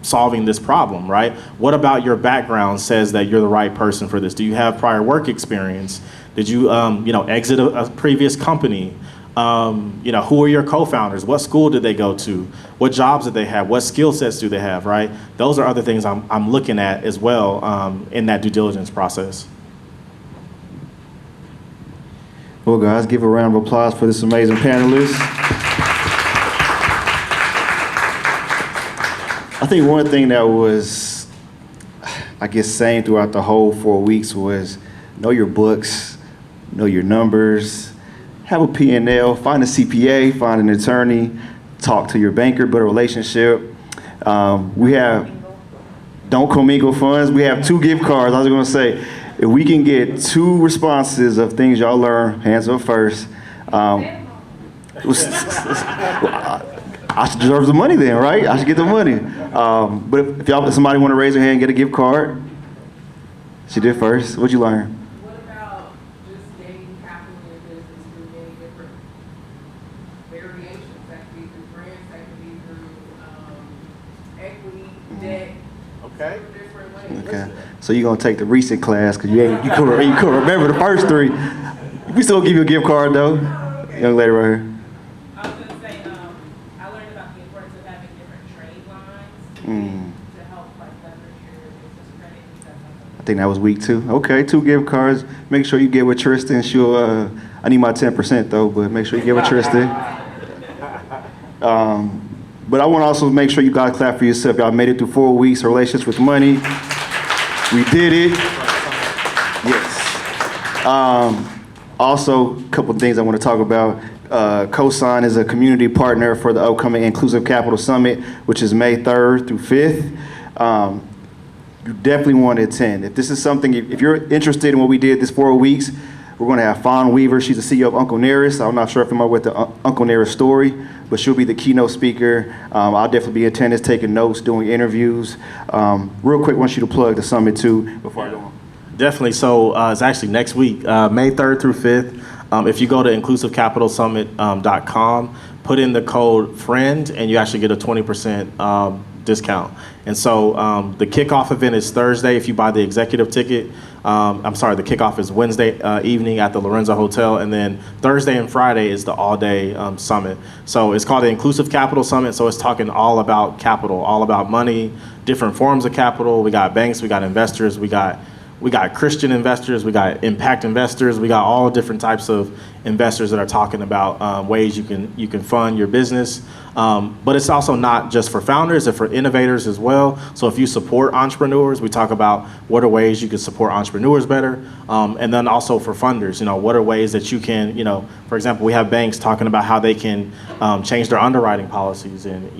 Speaker 2: solving this problem, right? What about your background says that you're the right person for this? Do you have prior work experience? Did you, you know, exit a previous company? You know, who are your co-founders? What school did they go to? What jobs did they have? What skill sets do they have, right? Those are other things I'm looking at as well in that due diligence process.
Speaker 1: Well, guys, give a round of applause for this amazing panelist. I think one thing that was, I guess, same throughout the whole 4 weeks was know your books, know your numbers, have a P&L, find a CPA, find an attorney, talk to your banker, build a relationship. We have, don't commingle funds. We have 2 gift cards. I was gonna say, if we can get 2 responses of things y'all learn, hands up first. I should deserve the money then, right? I should get the money. But if somebody want to raise their hand and get a gift card, she did first. What'd you learn?
Speaker 6: What about just gaining capital in business through many different variations? That could be through grants, that could be through equity, debt,
Speaker 3: Okay.
Speaker 6: different ways.
Speaker 1: Okay. So you're gonna take the recent class because you couldn't remember the first three. We still give you a gift card though. Young lady right here.
Speaker 6: I was gonna say, I learned about the importance of having different trade lines to help like leverage your business credit.
Speaker 1: I think that was week 2. Okay, 2 gift cards. Make sure you get with Tristan. She'll. I need my 10% though, but make sure you get with Tristan. But I want to also make sure you guys clap for yourself. Y'all made it through 4 weeks of relationships with money. We did it. Yes. Also, a couple of things I want to talk about. Cosign is a community partner for the upcoming Inclusive Capital Summit, which is May 3rd through 5th. You definitely want to attend. If this is something, if you're interested in what we did this 4 weeks, we're going to have Fawn Weaver. She's the CEO of Uncle Nearest. I'm not sure if you're familiar with the Uncle Nearest story, but she'll be the keynote speaker. I'll definitely be in attendance, taking notes, doing interviews. Real quick, I want you to plug the summit too before I go on.
Speaker 2: Definitely. So it's actually next week, May 3rd through 5th. If you go to inclusivecapitalsummit.com, put in the code FRIEND, and you actually get a 20% discount. And so the kickoff event is Thursday if you buy the executive ticket. The kickoff is Wednesday evening at the Lorenzo Hotel, and then Thursday and Friday is the all-day summit. So it's called the Inclusive Capital Summit, so it's talking all about capital, all about money, different forms of capital. We got banks, we got investors, we got Christian investors, we got impact investors, we got all different types of investors that are talking about ways you can fund your business. But it's also not just for founders, it's for innovators as well. So if you support entrepreneurs, we talk about what are ways you can support entrepreneurs better. And then also for funders, what are ways that you can, for example, we have banks talking about how they can change their underwriting policies and,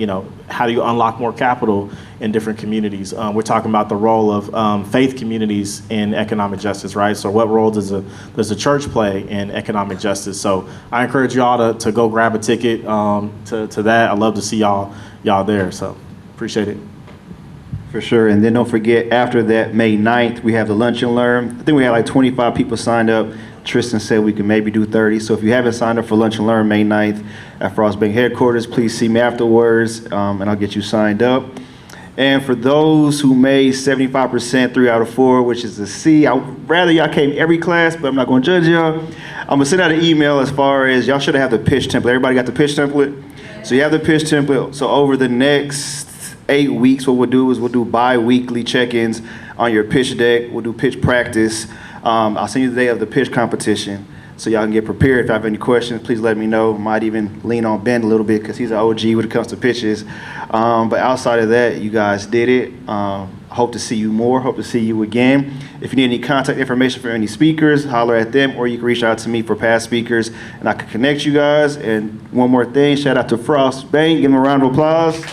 Speaker 2: how do you unlock more capital in different communities. We're talking about the role of faith communities in economic justice, right? So what role does the church play in economic justice? So I encourage y'all to go grab a ticket to that. I'd love to see y'all there. So appreciate it.
Speaker 1: For sure. And then don't forget, after that, May 9th, we have the Lunch and Learn. I think we had like 25 people signed up. Tristan said we could maybe do 30. So if you haven't signed up for Lunch and Learn May 9th at Frost Bank headquarters, please see me afterwards, and I'll get you signed up. And for those who made 75%, 3 out of 4, which is a C, I'd rather y'all came every class, but I'm not going to judge y'all. I'm going to send out an email as far as y'all should have the pitch template. Everybody got the pitch template? So you have the pitch template. So over the next 8 weeks, what we'll do is we'll do bi-weekly check-ins on your pitch deck. We'll do pitch practice. I'll send you the day of the pitch competition so y'all can get prepared. If you have any questions, please let me know. Might even lean on Ben a little bit because he's an OG when it comes to pitches. But outside of that, you guys did it. Hope to see you more. Hope to see you again. If you need any contact information for any speakers, holler at them, or you can reach out to me for past speakers, and I can connect you guys. And one more thing, shout out to Frost Bank. Give them a round of applause.